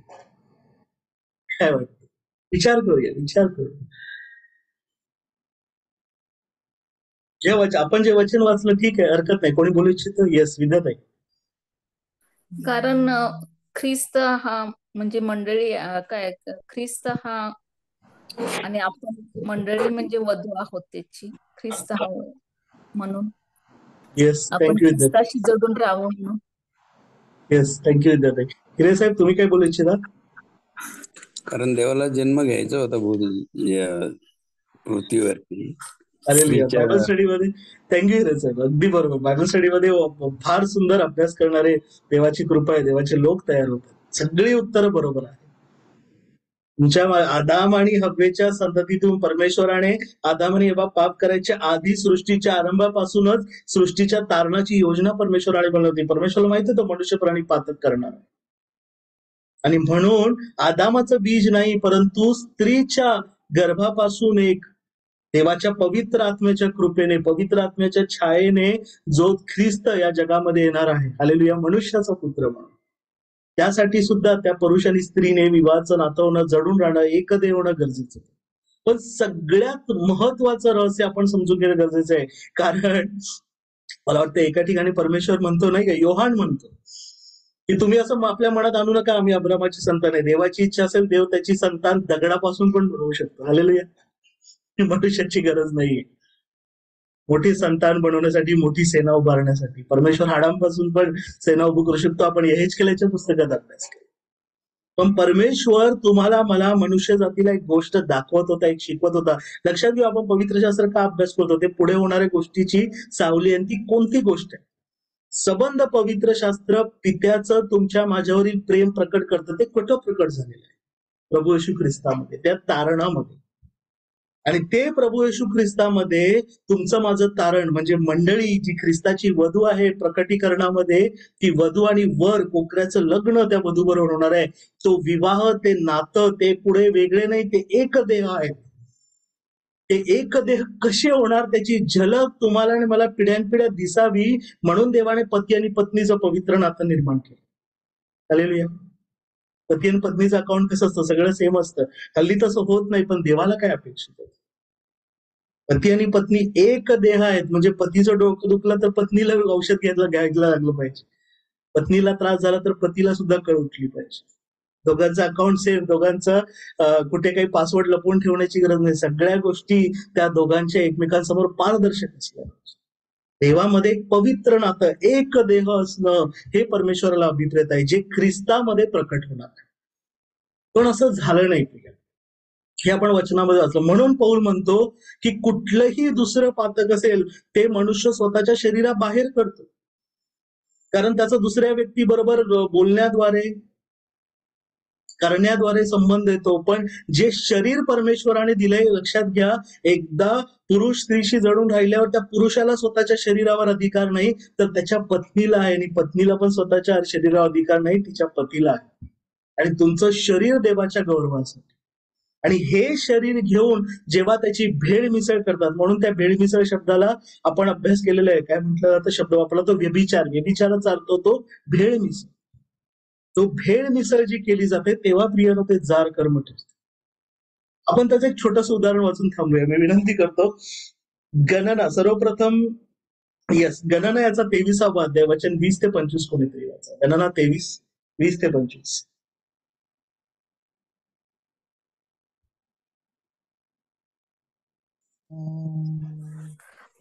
Speaker 4: काय वाटतं? विचार करूया. आपण जे वचन वाचलं, ठीक आहे, हरकत नाही. कोणी बोलू इच्छित? येस, विद्यात आहे.
Speaker 5: कारण ख्रिस्त हा म्हणजे मंडळी काय ख्रिस्त हा, आणि आपण मंडळी म्हणजे वधू आहोत त्याची. ख्रिस्त हा म्हणून
Speaker 4: येस,
Speaker 5: आपण
Speaker 4: थँक्यू विद्यात.
Speaker 5: ख्रिस्ताशी जगून राहावं म्हणून.
Speaker 4: Yes, thank you विद्यात. हिरे साहेब, तुम्ही काय बोलू इच्छिता?
Speaker 7: कारण देवाला जन्म घ्यायचा होता पृथ्वीवरती.
Speaker 4: हालेलुया.
Speaker 7: स्त्रीच्या
Speaker 4: बायबल स्टडीमध्ये थँक्यू हिरे साहेब, अगदी बरोबर. बायबल स्टडीमध्ये फार सुंदर अभ्यास करणारे, देवाची कृपा आहे, देवाचे लोक तयार होतात. सगळी उत्तरं बरोबर आहे. तुमच्या आदाम आणि हव्वेच्या संततीतून परमेश्वराने आदाम आणि हव्वा पाप करायच्या आधी, सृष्टीच्या आरंभापासूनच सृष्टीच्या तारणाची योजना परमेश्वराने बनवली. परमेश्वराला माहित होतं मनुष्य प्राणी पातक करणार, आणि म्हणून आदामाचं बीज नाही, परंतु स्त्रीच्या गर्भापासून एक देवाच्या पवित्र आत्म्याच्या कृपेने, पवित्र आत्म्याच्या छायेने जो ख्रिस्त या जगामध्ये येणार आहे, हालेलुया, मनुष्याचा पुत्र म्हणून. त्यासाठी सुद्धा त्या पुरुष आणि स्त्रीने विवाहाचं नातं होणं, जडून राहणं, एकदेव होणं गरजेचं. पण सगळ्यात महत्वाचं रहस्य आपण समजून घेणं गरजेचं आहे. कारण मला वाटतं एका ठिकाणी परमेश्वर म्हणतो, नाही का, योहान म्हणतो की तुम्ही असं आपल्या मनात आणू नका, आम्ही अब्रामाची संतान आहे. देवाची इच्छा असेल, देव त्याची संतान दगडापासून पण बनवू शकतो. हालेलुया. मनुष्याची गरज नाहीये मोठी संतान बनवण्यासाठी, मोठी सेना उभारण्यासाठी. परमेश्वर हाडांपासून पण सेना उभी करू शकतो. आपण यहेजकेलच्या पुस्तकात अभ्यास केला. पण परमेश्वर तुम्हाला, मला, मनुष्य जातीला एक गोष्ट दाखवत होता, एक शिकवत होता. लक्षात घेऊ, आपण पवित्र शास्त्र का अभ्यास करतो? ते पुढे होणाऱ्या गोष्टीची सावली, आणि ती कोणती गोष्ट आहे? संबंध पवित्र शास्त्र पित्याचं तुमच्या माझ्यावरील प्रेम प्रकट करतं. ते कुठं प्रकट झालेलं आहे? प्रभू येशू ख्रिस्तामध्ये, त्या तारणामध्ये. आणि ते प्रभू येशू ख्रिस्तामध्ये तुमचं माझं तारण म्हणजे मंडळी, जी ख्रिस्ताची वधू आहे, प्रकटीकरणामध्ये ती वधू आणि वर कोकऱ्याचं लग्न त्या वधू बरोबर होणार आहे. तो विवाह, ते नातं, ते पुढे वेगळे नाही, ते एक देह आहे. ते एक देह कसे होणार त्याची झलक तुम्हाला आणि मला पिढ्यानपिढ्या दिसावी म्हणून देवाने पती आणि पत्नीचं पवित्र नातं निर्माण केलं. हालेलुया. पती आणि पत्नीचं अकाउंट कसं असतं? सगळं सेम असतं. हल्ली तसं होत नाही, पण देवाला काय अपेक्षित आहे? पती आणि पत्नी एक देह आहेत. म्हणजे पतीचं डोकं दुखलं तर पत्नीला औषध घ्यायला लागलं पाहिजे. पत्नीला त्रास झाला तर पतीला सुद्धा कळ उठली पाहिजे. दोघांचं अकाउंट सेम, दोघांचं कुठे काही पासवर्ड लपवून ठेवण्याची गरज नाही. सगळ्या गोष्टी त्या दोघांच्या एकमेकांसमोर पारदर्शक असल्या. देवामध्ये एक पवित्र नातं, एक देह असणं, हे परमेश्वराला अभिप्रेत आहे, जे ख्रिस्तामध्ये प्रकट होणार आहे. पण असं झालं नाही. हे आपण वचनामध्ये वाचलं. म्हणून पौल म्हणतो की कुठलंही दुसरं पातक असेल ते मनुष्य स्वतःच्या शरीराबाहेर करतो, कारण त्याचा दुसऱ्या व्यक्तीबरोबर बोलण्याद्वारे करण्याद्वारे संबंध येतो. पण जे शरीर परमेश्वराने दिलंय, लक्षात घ्या, एकदा पुरुष स्त्रीशी जडून राहिल्यावर त्या पुरुषाला स्वतःच्या शरीरावर अधिकार नाही, तर त्याच्या पत्नीला आहे, आणि पत्नीला पण स्वतःच्या शरीरावर अधिकार नाही, तिच्या पतीला आहे. आणि तुमचं शरीर देवाच्या गौरवासाठी. आणि हे शरीर घेऊन जेव्हा त्याची भेळ मिसळ करतात, म्हणून त्या भेळ मिसळ शब्दाला आपण अभ्यास केलेला आहे. काय म्हटलं जातं, शब्द वापरला तो व्यभिचार. व्यभिचाराचा अर्थ होतो भेळ मिसळ. तो भेळ मिसळ जी केली जाते तेव्हा प्रियनो ते जार कर्म ठरते. आपण त्याचं एक छोटस उदाहरण वाचून थांबूया. मी विनंती करतो. गणना, सर्वप्रथम गणना याचा 23वा अध्याय वचन 20 ते 25 कोणीतरी वाचा. गणना 23, 20 ते 25.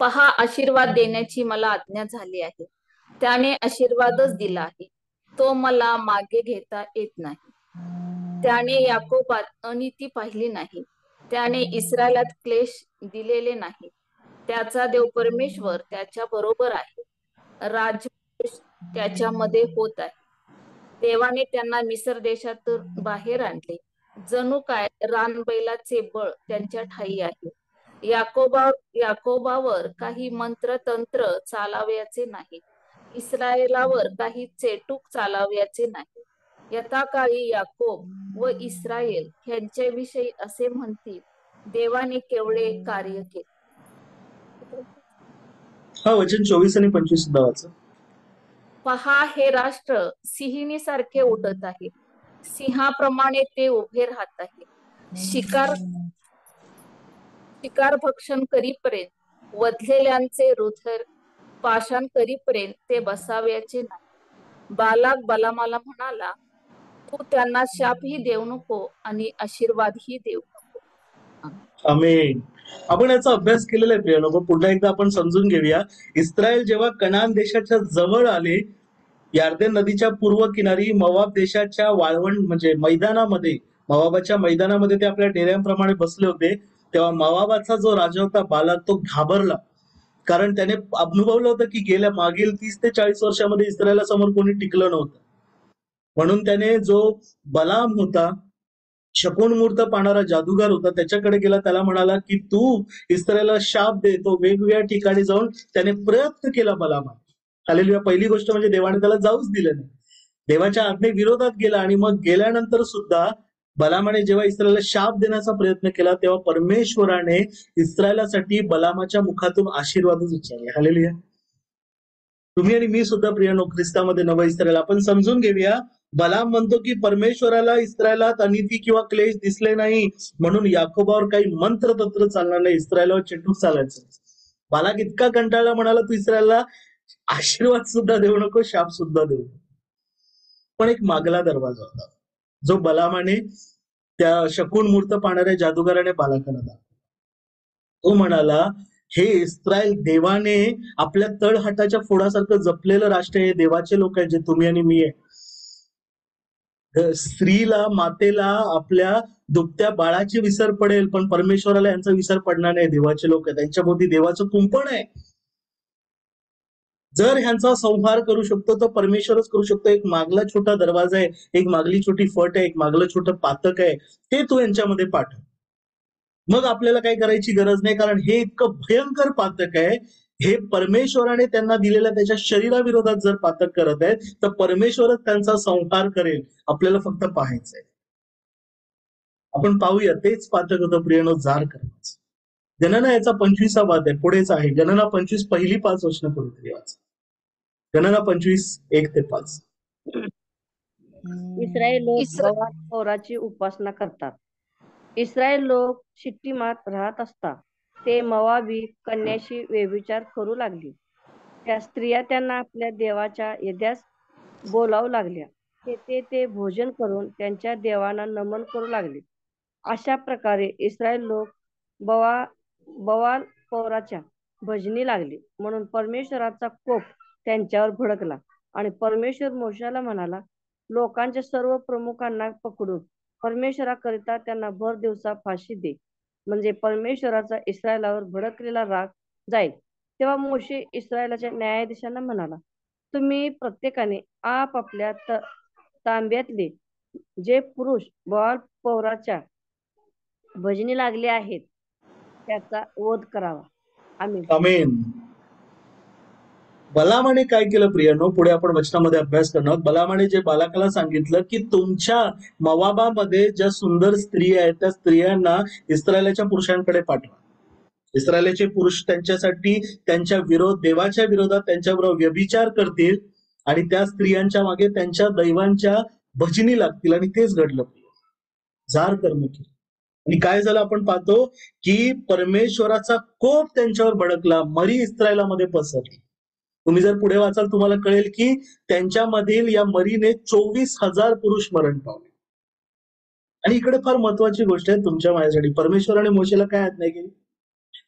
Speaker 5: पहा, आशीर्वाद देण्याची मला आज्ञा झाली आहे. त्याने आशीर्वादच दिला आहे, तो मला मागे घेता येत नाही. त्याने याकोबात अनिती पाहिली नाही, त्याने इस्रायलात क्लेश दिलेले नाही. त्याचा देव परमेश्वर त्याच्या बरोबर आहे, राजवंश त्याच्यामध्ये होत आहे. देवाने त्यांना मिस्र देशातून बाहेर आणले, जणू काय रानबैलाचे बळ त्यांच्या ठायी आहे. याकोबावर काही मंत्र तंत्र चालावयाचे नाही, इस्रायलावर काही चेटूक चालावयाचे नाही. यथाकाळी याकोब व इस्रायल ह्यांच्याविषयी असे म्हणतील, देवाने केवढे कार्य केले.
Speaker 4: हा वचन 24 आणि 25 सुद्धा वाचा.
Speaker 5: पहा, हे राष्ट्र सिंहिणीसारखे उडत आहे, सिंहाप्रमाणे ते उभे राहत आहे. शिकार भक्षण करीपर्यंत, वधलेल्यांचे हृदय पाषाण करीपर्यंत ते बसावयाचे नाही. बालाक बलामाला म्हणाला, तू त्यांना शापही देऊ नको आणि आशीर्वादही देऊ नको.
Speaker 4: आमेन. आपण याचा अभ्यास केलेला आहे प्रियनो. पुन्हा एकदा आपण समजून घेऊया. इस्रायल जेव्हा कनान देशाच्या जवळ आले, यार्देन नदीच्या पूर्व किनारी मोवाब देशाच्या वाळवंट म्हणजे मैदानामध्ये, मोवाबाच्या मैदानामध्ये ते आपल्या डेऱ्यांप्रमाणे बसले होते, तेव्हा मोवाबाचा जो राजा होता बालाक, तो घाबरला. कारण त्याने अनुभवलं होतं की गेल्या मागील 30 ते 40 वर्षामध्ये इस्रायलासमोर कोणी टिकलं नव्हतं. म्हणून त्याने जो बलाम होता, शकून मूर्त पाहणारा जादूगार होता, त्याच्याकडे गेला. त्याला म्हणाला की तू इस्रायलला शाप दे. तो वेगवेगळ्या ठिकाणी जाऊन त्याने प्रयत्न केला बलामा. हालेलुया. पहिली गोष्ट म्हणजे देवाने त्याला जाऊच दिलं नाही, देवाच्या आज्ञे विरोधात गेला. आणि मग गेल्यानंतर सुद्धा बलामाने जेव्हा इस्रायलला शाप देण्याचा प्रयत्न केला, तेव्हा परमेश्वराने इस्रायलासाठी बलामाच्या मुखातून आशीर्वादच उच्चारले. हालेलुया. तुम्ही आणि मी सुद्धा प्रियनो ख्रिस्तामध्ये नवं इस्रायल आपण समजून घेऊया. बलाम म्हणतो की परमेश्वराला इस्रायलात अनिती किंवा क्लेश दिसले नाही, म्हणून याकोबावर काही मंत्र तंत्र चालणार नाही, इस्रायलावर चेटूक चालायचं. बालाक इतका कंटाळला, म्हणाला तू इस्रायलला आशीर्वाद सुद्धा देऊ नको, शाप सुद्धा देऊ नको. पण एक मागला दरवाजा होता, जो बलामाने त्या शकून मूर्त पाहणाऱ्या जादूगाराने बालाकाला दाखवला. तो म्हणाला, हे इस्रायल देवाने आपल्या तळहाताच्या फोडासारखं जपलेलं राष्ट्र, हे देवाचे लोक आहेत जे तुम्ही आणि मी आहे. स्त्रीला, मातेला, आपल्या दुभत्या बाळाची विसर पडेल, पण परमेश्वराला यांचा विसर पडणार नाही. देवाचे लोक आहेत, त्यांच्या भोवती देवाचं कुंपण आहे. जर ह्यांचा संहार करू शकतो तर परमेश्वरच करू शकतो. एक मागला छोटा दरवाजा आहे, एक मागली छोटी फट आहे, एक मागलं छोटं पातक आहे, ते तू यांच्यामध्ये पाठव. मग आपल्याला काही करायची गरज नाही, कारण हे इतकं भयंकर पातक आहे. हे परमेश्वराने त्यांना दिलेल्या त्याच्या शरीराविरोधात जर पातक करत आहेत, तर परमेश्वरच त्यांचा संहार करेल. आपल्याला फक्त पाहायचंय. आपण पाहूया. तेच पातक होतं प्रियनो, जार करण्याचं. गणना याचा 25वा अध्याय पुढेच आहे. गणना 25 पहिली 5 वचनं कोणीतरी वाचा. गणना 25 1 ते 5.
Speaker 8: इस्रायल लोक बवाल पौराची उपासना करतात. इस्रायल लोक शिट्टीमात राहत असता ते मोवाबी कन्याशी व्यभिचार करू लागली. त्या स्त्रिया त्यांना आपल्या देवाच्या यज्ञास बोलावू लागल्या. तेथे ते भोजन करून त्यांच्या देवांना नमन करू लागले. अशा प्रकारे इस्रायल लोक बवाल पौराच्या भजनी लागले. म्हणून परमेश्वराचा कोप त्यांच्यावर भडकला आणि परमेश्वर मोशेला म्हणाला, लोकांच्या सर्व प्रमुखांना पकडून परमेश्वराकरिता त्यांना भर दिवसा फाशी दे, म्हणजे परमेश्वराचा इस्रायलावर भडकलेला राग जाईल. तेव्हा मोशे इस्रायलाच्या न्यायाधीशांना म्हणाला, तुम्ही प्रत्येकाने आपापल्या तांब्यातले जे पुरुष बाल पौराच्या भजनी लागले आहेत त्याचा वध करावा. आमीन.
Speaker 4: आमेन. बलामाने काय केलं प्रियानो? पुढे आपण वचनामध्ये अभ्यास करणार आहोत. बलामाने जे बालाकाला सांगितलं की तुमच्या मवाबामध्ये ज्या सुंदर स्त्रिया आहेत त्या स्त्रियांना इस्रायलाच्या पुरुषांकडे पाठवा. इस्रायलाचे पुरुष त्यांच्यासाठी त्यांच्या देवाच्या विरोधात त्यांच्याबरोबर व्यभिचार करतील आणि त्या स्त्रियांच्या मागे त्यांच्या दैवांच्या भजनी लागतील. आणि तेच घडलं. जार कर्म केलं. आणि काय झालं आपण पाहतो की परमेश्वराचा कोप त्यांच्यावर भडकला, मरी इस्रायलामध्ये पसरली. तुम्ही जर पुढे वाचाल तुम्हाला कळेल की त्यांच्यामधील या मरीने 24,000 पुरुष मरण पावले. आणि इकडे फार महत्वाची गोष्ट आहे तुमच्या माझ्यासाठी, परमेश्वराने मोशेला काय आज्ञा केली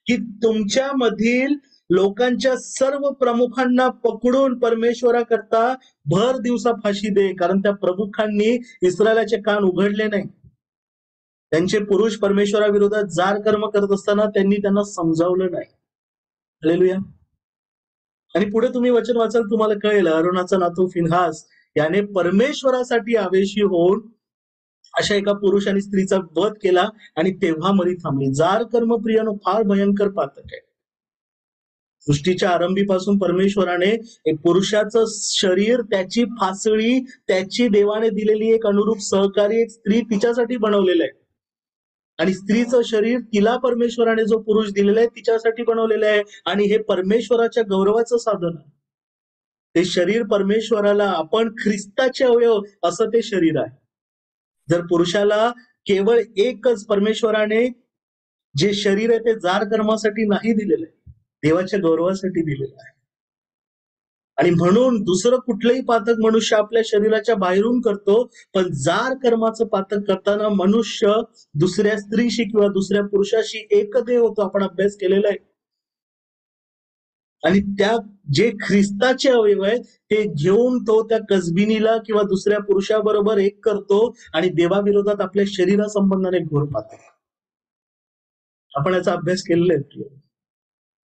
Speaker 4: की तुमच्यामधील लोकांच्या सर्व प्रमुखांना पकडून परमेश्वराकरता भर दिवसा फाशी दे, कारण त्या प्रमुखांनी इस्रायलाचे कान उघडले नाही. त्यांचे पुरुष परमेश्वराविरोधात जार कर्म करत असताना त्यांनी त्यांना समजावलं नाही. हालेलुया. आणि पुढे तुम्ही वचन वाचाल तुम्हाला कळेल, अरोनाचा नातू फिनहास याने परमेश्वरासाठी आवेशी होऊन अशा एका पुरुष आणि स्त्रीचा वध केला आणि तेव्हा मरी थांबली. जार कर्म प्रियानो फार भयंकर पातक आहे. सृष्टीच्या आरंभीपासून परमेश्वराने एक पुरुषाचं शरीर, त्याची फासळी, त्याची देवाने दिलेली एक अनुरूप सहकारी एक स्त्री तिच्यासाठी बनवलेलं आहे. आणि स्त्रीचं शरीर तिला परमेश्वराने जो पुरुष दिलेला आहे तिच्यासाठी बनवलेलं आहे. आणि हे परमेश्वराच्या गौरवाचं साधन आहे. ते शरीर परमेश्वराला, आपण ख्रिस्ताचे अवयव असं ते शरीर आहे. जर पुरुषाला केवळ एकच परमेश्वराने जे शरीर आहे ते जार कर्मासाठी नाही दिलेलं आहे, देवाच्या गौरवासाठी दिलेलं आहे. आणि म्हणून दुसरं कुठलंही पातक मनुष्य आपल्या शरीराच्या बाहेरून करतो, पण जार कर्माचं पातक करताना मनुष्य दुसऱ्या स्त्रीशी किंवा दुसऱ्या पुरुषाशी एकदेह होतो. आपण अभ्यास केलेला आहे. आणि त्या जे ख्रिस्ताचे अवयव आहेत ते घेऊन तो त्या कसबिनीला किंवा दुसऱ्या पुरुषाबरोबर एक करतो आणि देवाविरोधात आपल्या शरीरा संबंधाने घोर पातक. आपण याचा अभ्यास केलेला आहे.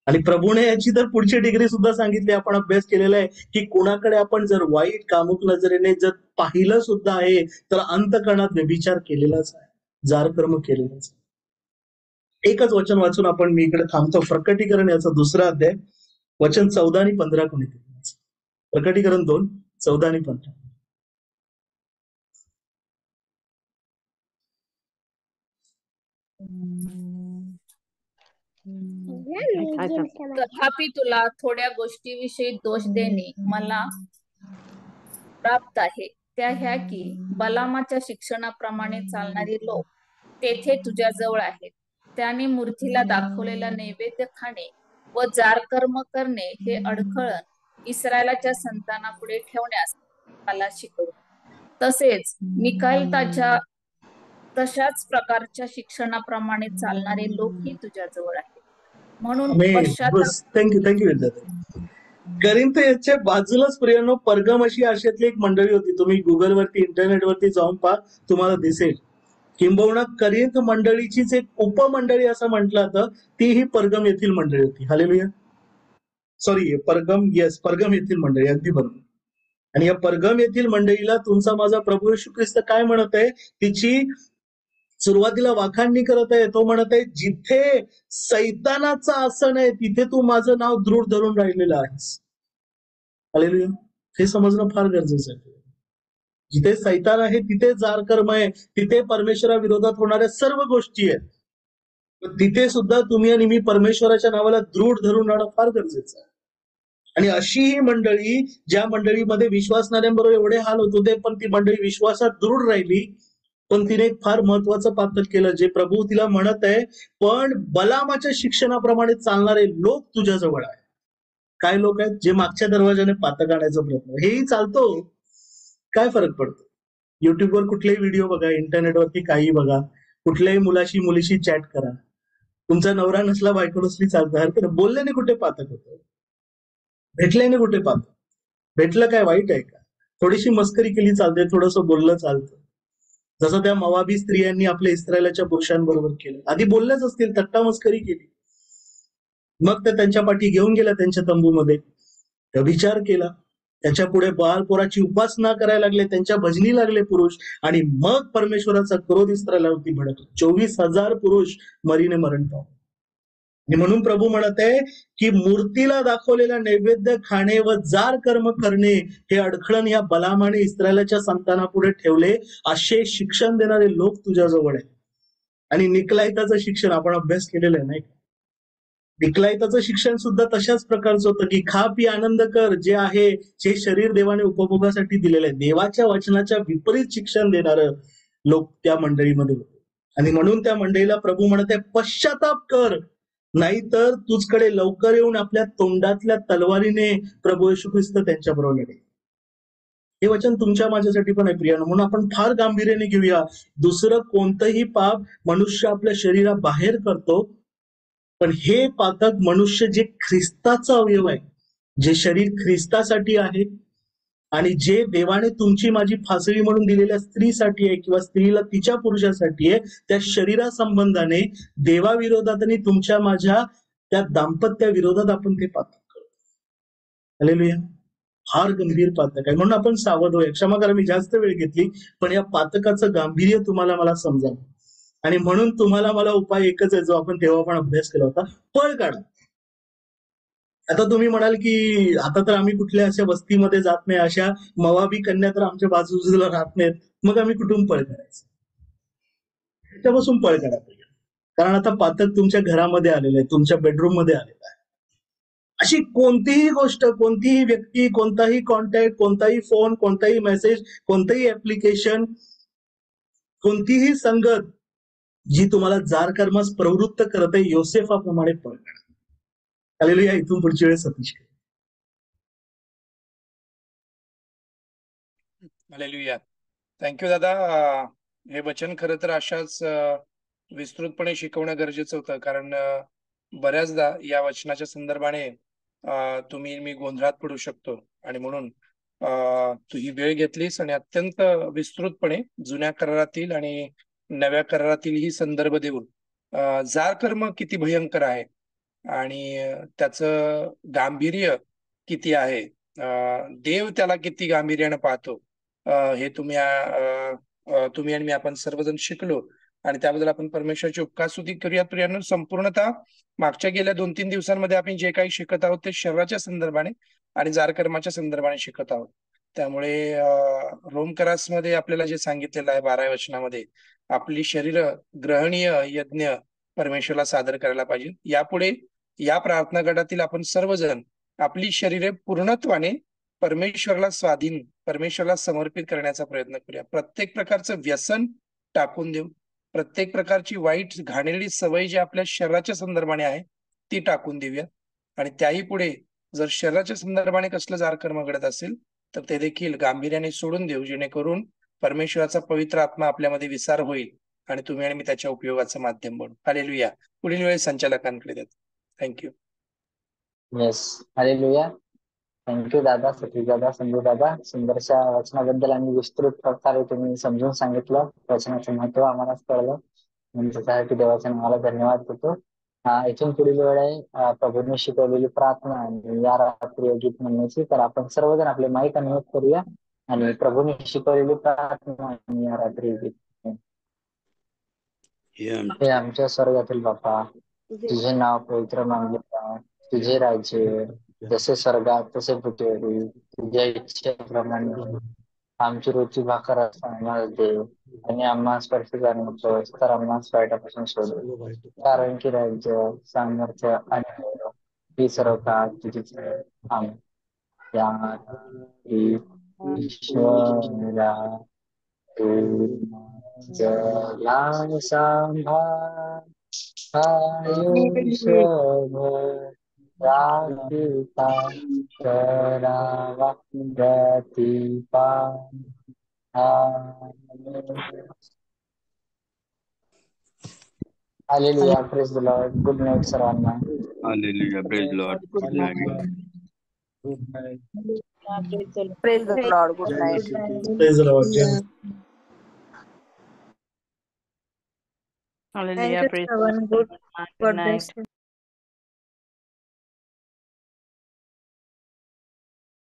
Speaker 4: आणि प्रभूने याची तर पुढची डिग्री सुद्धा सांगितली, आपण अभ्यास केलेला आहे की कोणाकडे आपण जर वाईट कामुक नजरेने जर पाहिलं सुद्धा आहे तर अंतकरणात व्यभिचार केलेलाच आहे, जार कर्म केलेलाच आहे. एकच वचन वाचून आपण मी इकडे थांबतो. प्रकटीकरण याचा 2रा अध्याय वचन 14 आणि 15 कोणी. प्रकटीकरण 2, 14 आणि 15.
Speaker 5: तथापि तुला थोड्या गोष्टीविषयी दोष देणे मला प्राप्त आहे. त्या ह्या की बलामाच्या शिक्षणाप्रमाणे चालणारी लोक तेथे तुझ्या जवळ आहेत. त्याने मूर्तीला दाखवलेला नैवेद्य खाणे व जार कर्म करणे हे अडखळण इस्रायलाच्या संतानापुढे ठेवण्यास मला शिकवू. तसेच निकालताच्या तशाच प्रकारच्या शिक्षणाप्रमाणे चालणारे लोकही तुझ्या जवळ आहेत. म्हणून
Speaker 4: थँक्यू. करिंथ याच्या बाजूलाच प्रियानो परगम अशी आशियातली एक मंडळी होती. तुम्ही गुगलवरती इंटरनेटवरती जाऊन पहा, तुम्हाला दिसेल. किंबहुना करिंथ मंडळीचीच एक उपमंडळी असं म्हटलं जातं, ती ही परगम येथील मंडळी होती. हालेलुया. सॉरी, परगम येथील मंडळी, अगदी बरोबर. आणि या परगम येथील मंडळीला तुमचा माझा प्रभू येशू ख्रिस्त काय म्हणत आहे, तिची सुरुवातीला वाखाणणी करत आहे. तो म्हणत आहे, जिथे सैतानाचं आसन आहे तिथे तू माझं नाव दृढ धरून राहिलेलं आहेस. हालेलुया. हे समजणं फार गरजेचं आहे. जिथे सैतान आहे तिथे जार कर्म आहे, तिथे परमेश्वराविरोधात होणाऱ्या सर्व गोष्टी आहेत. तिथे सुद्धा तुम्ही आणि मी परमेश्वराच्या नावाला दृढ धरून राहणं फार गरजेचं आहे. आणि अशी ही मंडळी, ज्या मंडळीमध्ये विश्वासणाऱ्यांबरोबर एवढे हाल होत होते, पण ती मंडळी विश्वासात दृढ राहिली. पण तिने एक फार महत्वाचं पातक केलं, जे प्रभू तिला म्हणत आहे, पण बलामाच्या शिक्षणाप्रमाणे चालणारे लोक तुझ्या जवळ आहे. काय लोक आहेत? जे मागच्या दरवाजाने पातक आणायचा प्रयत्न, हेही चालतो. काय फरक पडतो? युट्यूबवर कुठलेही व्हिडिओ बघा, इंटरनेटवरती काही बघा, कुठल्याही मुलीशी चॅट करा. तुमचा नवरा नसला, बायको नसली चालतं. बोलल्याने कुठे पातक होतं? भेटल्याने कुठे पातक? भेटलं काय वाईट आहे का? थोडीशी मस्करी केली चालते, थोडंसं बोललं चालतं. जसं त्या मवाबी स्त्रियांनी आपल्या इस्रायलाच्या पुरुषांबरोबर केलं. आधी बोलल्याच असतील, थट्टा मस्करी केली, मग ते त्यांच्या पाठी घेऊन गेल्या त्यांच्या तंबूमध्ये, व्यभिचार केला, त्याच्या पुढे बाळपोराची उपासना करायला लागले, त्यांच्या भजनी लागले पुरुष, आणि मग परमेश्वराचा क्रोध इस्रायलावरती भडकला. 24,000 पुरुष मरीने मरण पावले. आणि म्हणून प्रभू म्हणत आहे की मूर्तीला दाखवलेला नैवेद्य खाणे व जार कर्म करणे हे अडखळण या बलामाने इस्रायलाच्या संतानापुढे ठेवले. असे शिक्षण देणारे लोक तुझ्याजवळ आहे. आणि निकलाइताचं शिक्षण आपण अभ्यास केलेलं आहे, नाही? निकलाइताचं शिक्षण सुद्धा तशाच प्रकारचं होतं की खा पी आनंद कर, जे आहे जे शरीर देवाने उपभोगासाठी दिलेलं आहे. देवाच्या वचनाच्या विपरीत शिक्षण देणारं लोक त्या मंडळीमध्ये होते. आणि म्हणून त्या मंडळीला प्रभू म्हणत आहे, पश्चाताप कर, नाहीतर तुझकडे लवकर येऊन आपल्या तोंडातल्या तलवारीने प्रभू येशू ख्रिस्त त्यांच्या बरोबर लढेल. हे वचन तुमच्या माझ्यासाठी पण आहे प्रियानो. म्हणून आपण फार गांभीर्याने घेऊया. दुसरं कोणतंही पाप मनुष्य आपल्या शरीराबाहेर करतो, पण हे पातक मनुष्य जे ख्रिस्ताचा अवयव आहे, जे शरीर ख्रिस्तासाठी आहे, आणि जे देवाने तुमची माझी फासळी म्हणून दिलेल्या स्त्रीसाठी आहे किंवा स्त्रीला तिच्या पुरुषासाठी आहे, त्या शरीरा संबंधाने देवाविरोधात आणि तुमच्या माझ्या त्या दाम्पत्या विरोधात आपण ते पातक करतो. हालेलुया. फार गंभीर पातक आहे. म्हणून आपण सावध होऊया. क्षमा करा मी जास्त वेळ घेतली, पण या पातकाचं गांभीर्य तुम्हाला मला समजावं. आणि म्हणून तुम्हाला मला उपाय एकच आहे, जो आपण तेव्हा पण अभ्यास केला होता, पळ काढा. आता तुम्ही म्हणाल की आता तर आम्ही कुठल्या अशा वस्तीमध्ये जात नाही, अशा मवाबी कन्या तर आमच्या बाजूला राहत नाहीत, मग आम्ही कुठून पळ काढायचं? त्यापासून पळ काढा. कारण आता पातक तुमच्या घरामध्ये आलेलं आहे, तुमच्या बेडरूम मध्ये आलेलं आहे. अशी कोणतीही गोष्ट, कोणतीही व्यक्ती, कोणताही कॉन्टॅक्ट, कोणताही फोन, कोणताही मेसेज, कोणतंही ऍप्लिकेशन, कोणतीही संगत जी तुम्हाला जार कर्मास प्रवृत्त करत आहे, योसेफाप्रमाणे पळ काढा. हालेलुया. इथून पुढची वेळ सतीश.
Speaker 2: हालेलुया. थँक्यू दादा. हे वचन खरं तर अशाच विस्तृतपणे शिकवणं गरजेचं होतं, कारण बऱ्याचदा या वचनाच्या संदर्भाने तुम्ही मी गोंधळात पडू शकतो. आणि म्हणून तू ही वेळ घेतलीस आणि अत्यंत विस्तृतपणे जुन्या करारातील आणि नव्या करारातील ही संदर्भ देऊन जार कर्म किती भयंकर आहे आणि त्याचं गांभीर्य किती आहे, देव त्याला किती गांभीर्यानं पाहतो, हे तुम्ही आणि मी आपण सर्वजण शिकलो. आणि त्याबद्दल आपण परमेश्वराची उपकारस्तुती करूया. प्रियांनो, संपूर्णतः मागच्या गेल्या 2-3 दिवसांमध्ये आपण जे काही शिकत आहोत ते शरीराच्या संदर्भाने आणि जार कर्माच्या संदर्भाने शिकत आहोत. त्यामुळे रोमकरासमध्ये आपल्याला जे सांगितलेलं आहे 12व्या वचनामध्ये, आपली शरीर ग्रहणीय यज्ञ परमेश्वराला सादर करायला पाहिजे. यापुढे या प्रार्थना गटातील आपण सर्वजण आपली शरीरे पूर्णत्वाने परमेश्वराला स्वाधीन, परमेश्वराला समर्पित करण्याचा प्रयत्न करूया. प्रत्येक प्रकारचं व्यसन टाकून देऊ, प्रत्येक प्रकारची वाईट घाणेरडी सवय जी आपल्या शरीराच्या संदर्भाने आहे ती टाकून देऊया. आणि त्याही पुढे जर शरीराच्या संदर्भाने कसलं जार कर्म घडत असेल तर ते देखील गांभीर्याने सोडून देऊ, जेणेकरून परमेश्वराचा पवित्र आत्मा आपल्यामध्ये विसार होईल आणि तुम्ही आणि मी त्याच्या उपयोगाचं माध्यम बनू. हालेलुया. पुढील वेळेस संचालकांकडे देतो. थँक्यू.
Speaker 9: Yes, hallelujah. थँक्यू दादा, सतीश दादा, संजू दादा. सुंदरशा वचनाबद्दल आणि विस्तृत प्रकारे तुम्ही समजून सांगितलं. वचनाचं महत्व आम्हाला कळलं, म्हणून त्यासाठी देवाच्या नावाला धन्यवाद देतो. इथून पुढील वेळ आहे प्रभूने शिकवलेली प्रार्थना आणि या रात्री गीत म्हणण्याची. तर आपण सर्वजण आपले माईक अनम्यूट करूया आणि प्रभूने शिकवलेली प्रार्थना आणि या रात्री गीत. हे आमच्या स्वर्गातील बापा, तुझे नाव पवित्र मानले जावे, तुझे राज्य जसे स्वर्गात तसे पृथ्वीवर, तुझ्या इच्छेप्रमाणे आमची रोजची भाकर आम्हाला दे, आणि आम्हा स्पर्श करण्याचं तर आम्हा वाईटापासून सोडव, कारण की राज्य, सामर्थ्य आणि ही सर्व काळ तुझीच आहे. आमेन. ईश्वरा तू जला सांभाळ, आयुष्यभर राखीता करावा प्रतिपाल. Hallelujah. Praise the Lord. Good night सर्वांना.
Speaker 7: Hallelujah. Praise Lord. Good night.
Speaker 10: Praise the Lord. Good night.
Speaker 4: Praise the Lord.
Speaker 10: Hallelujah.
Speaker 11: Thank you,
Speaker 10: Praise
Speaker 11: Shravan. Good.
Speaker 10: God. Good
Speaker 11: God
Speaker 10: night.
Speaker 11: bless you.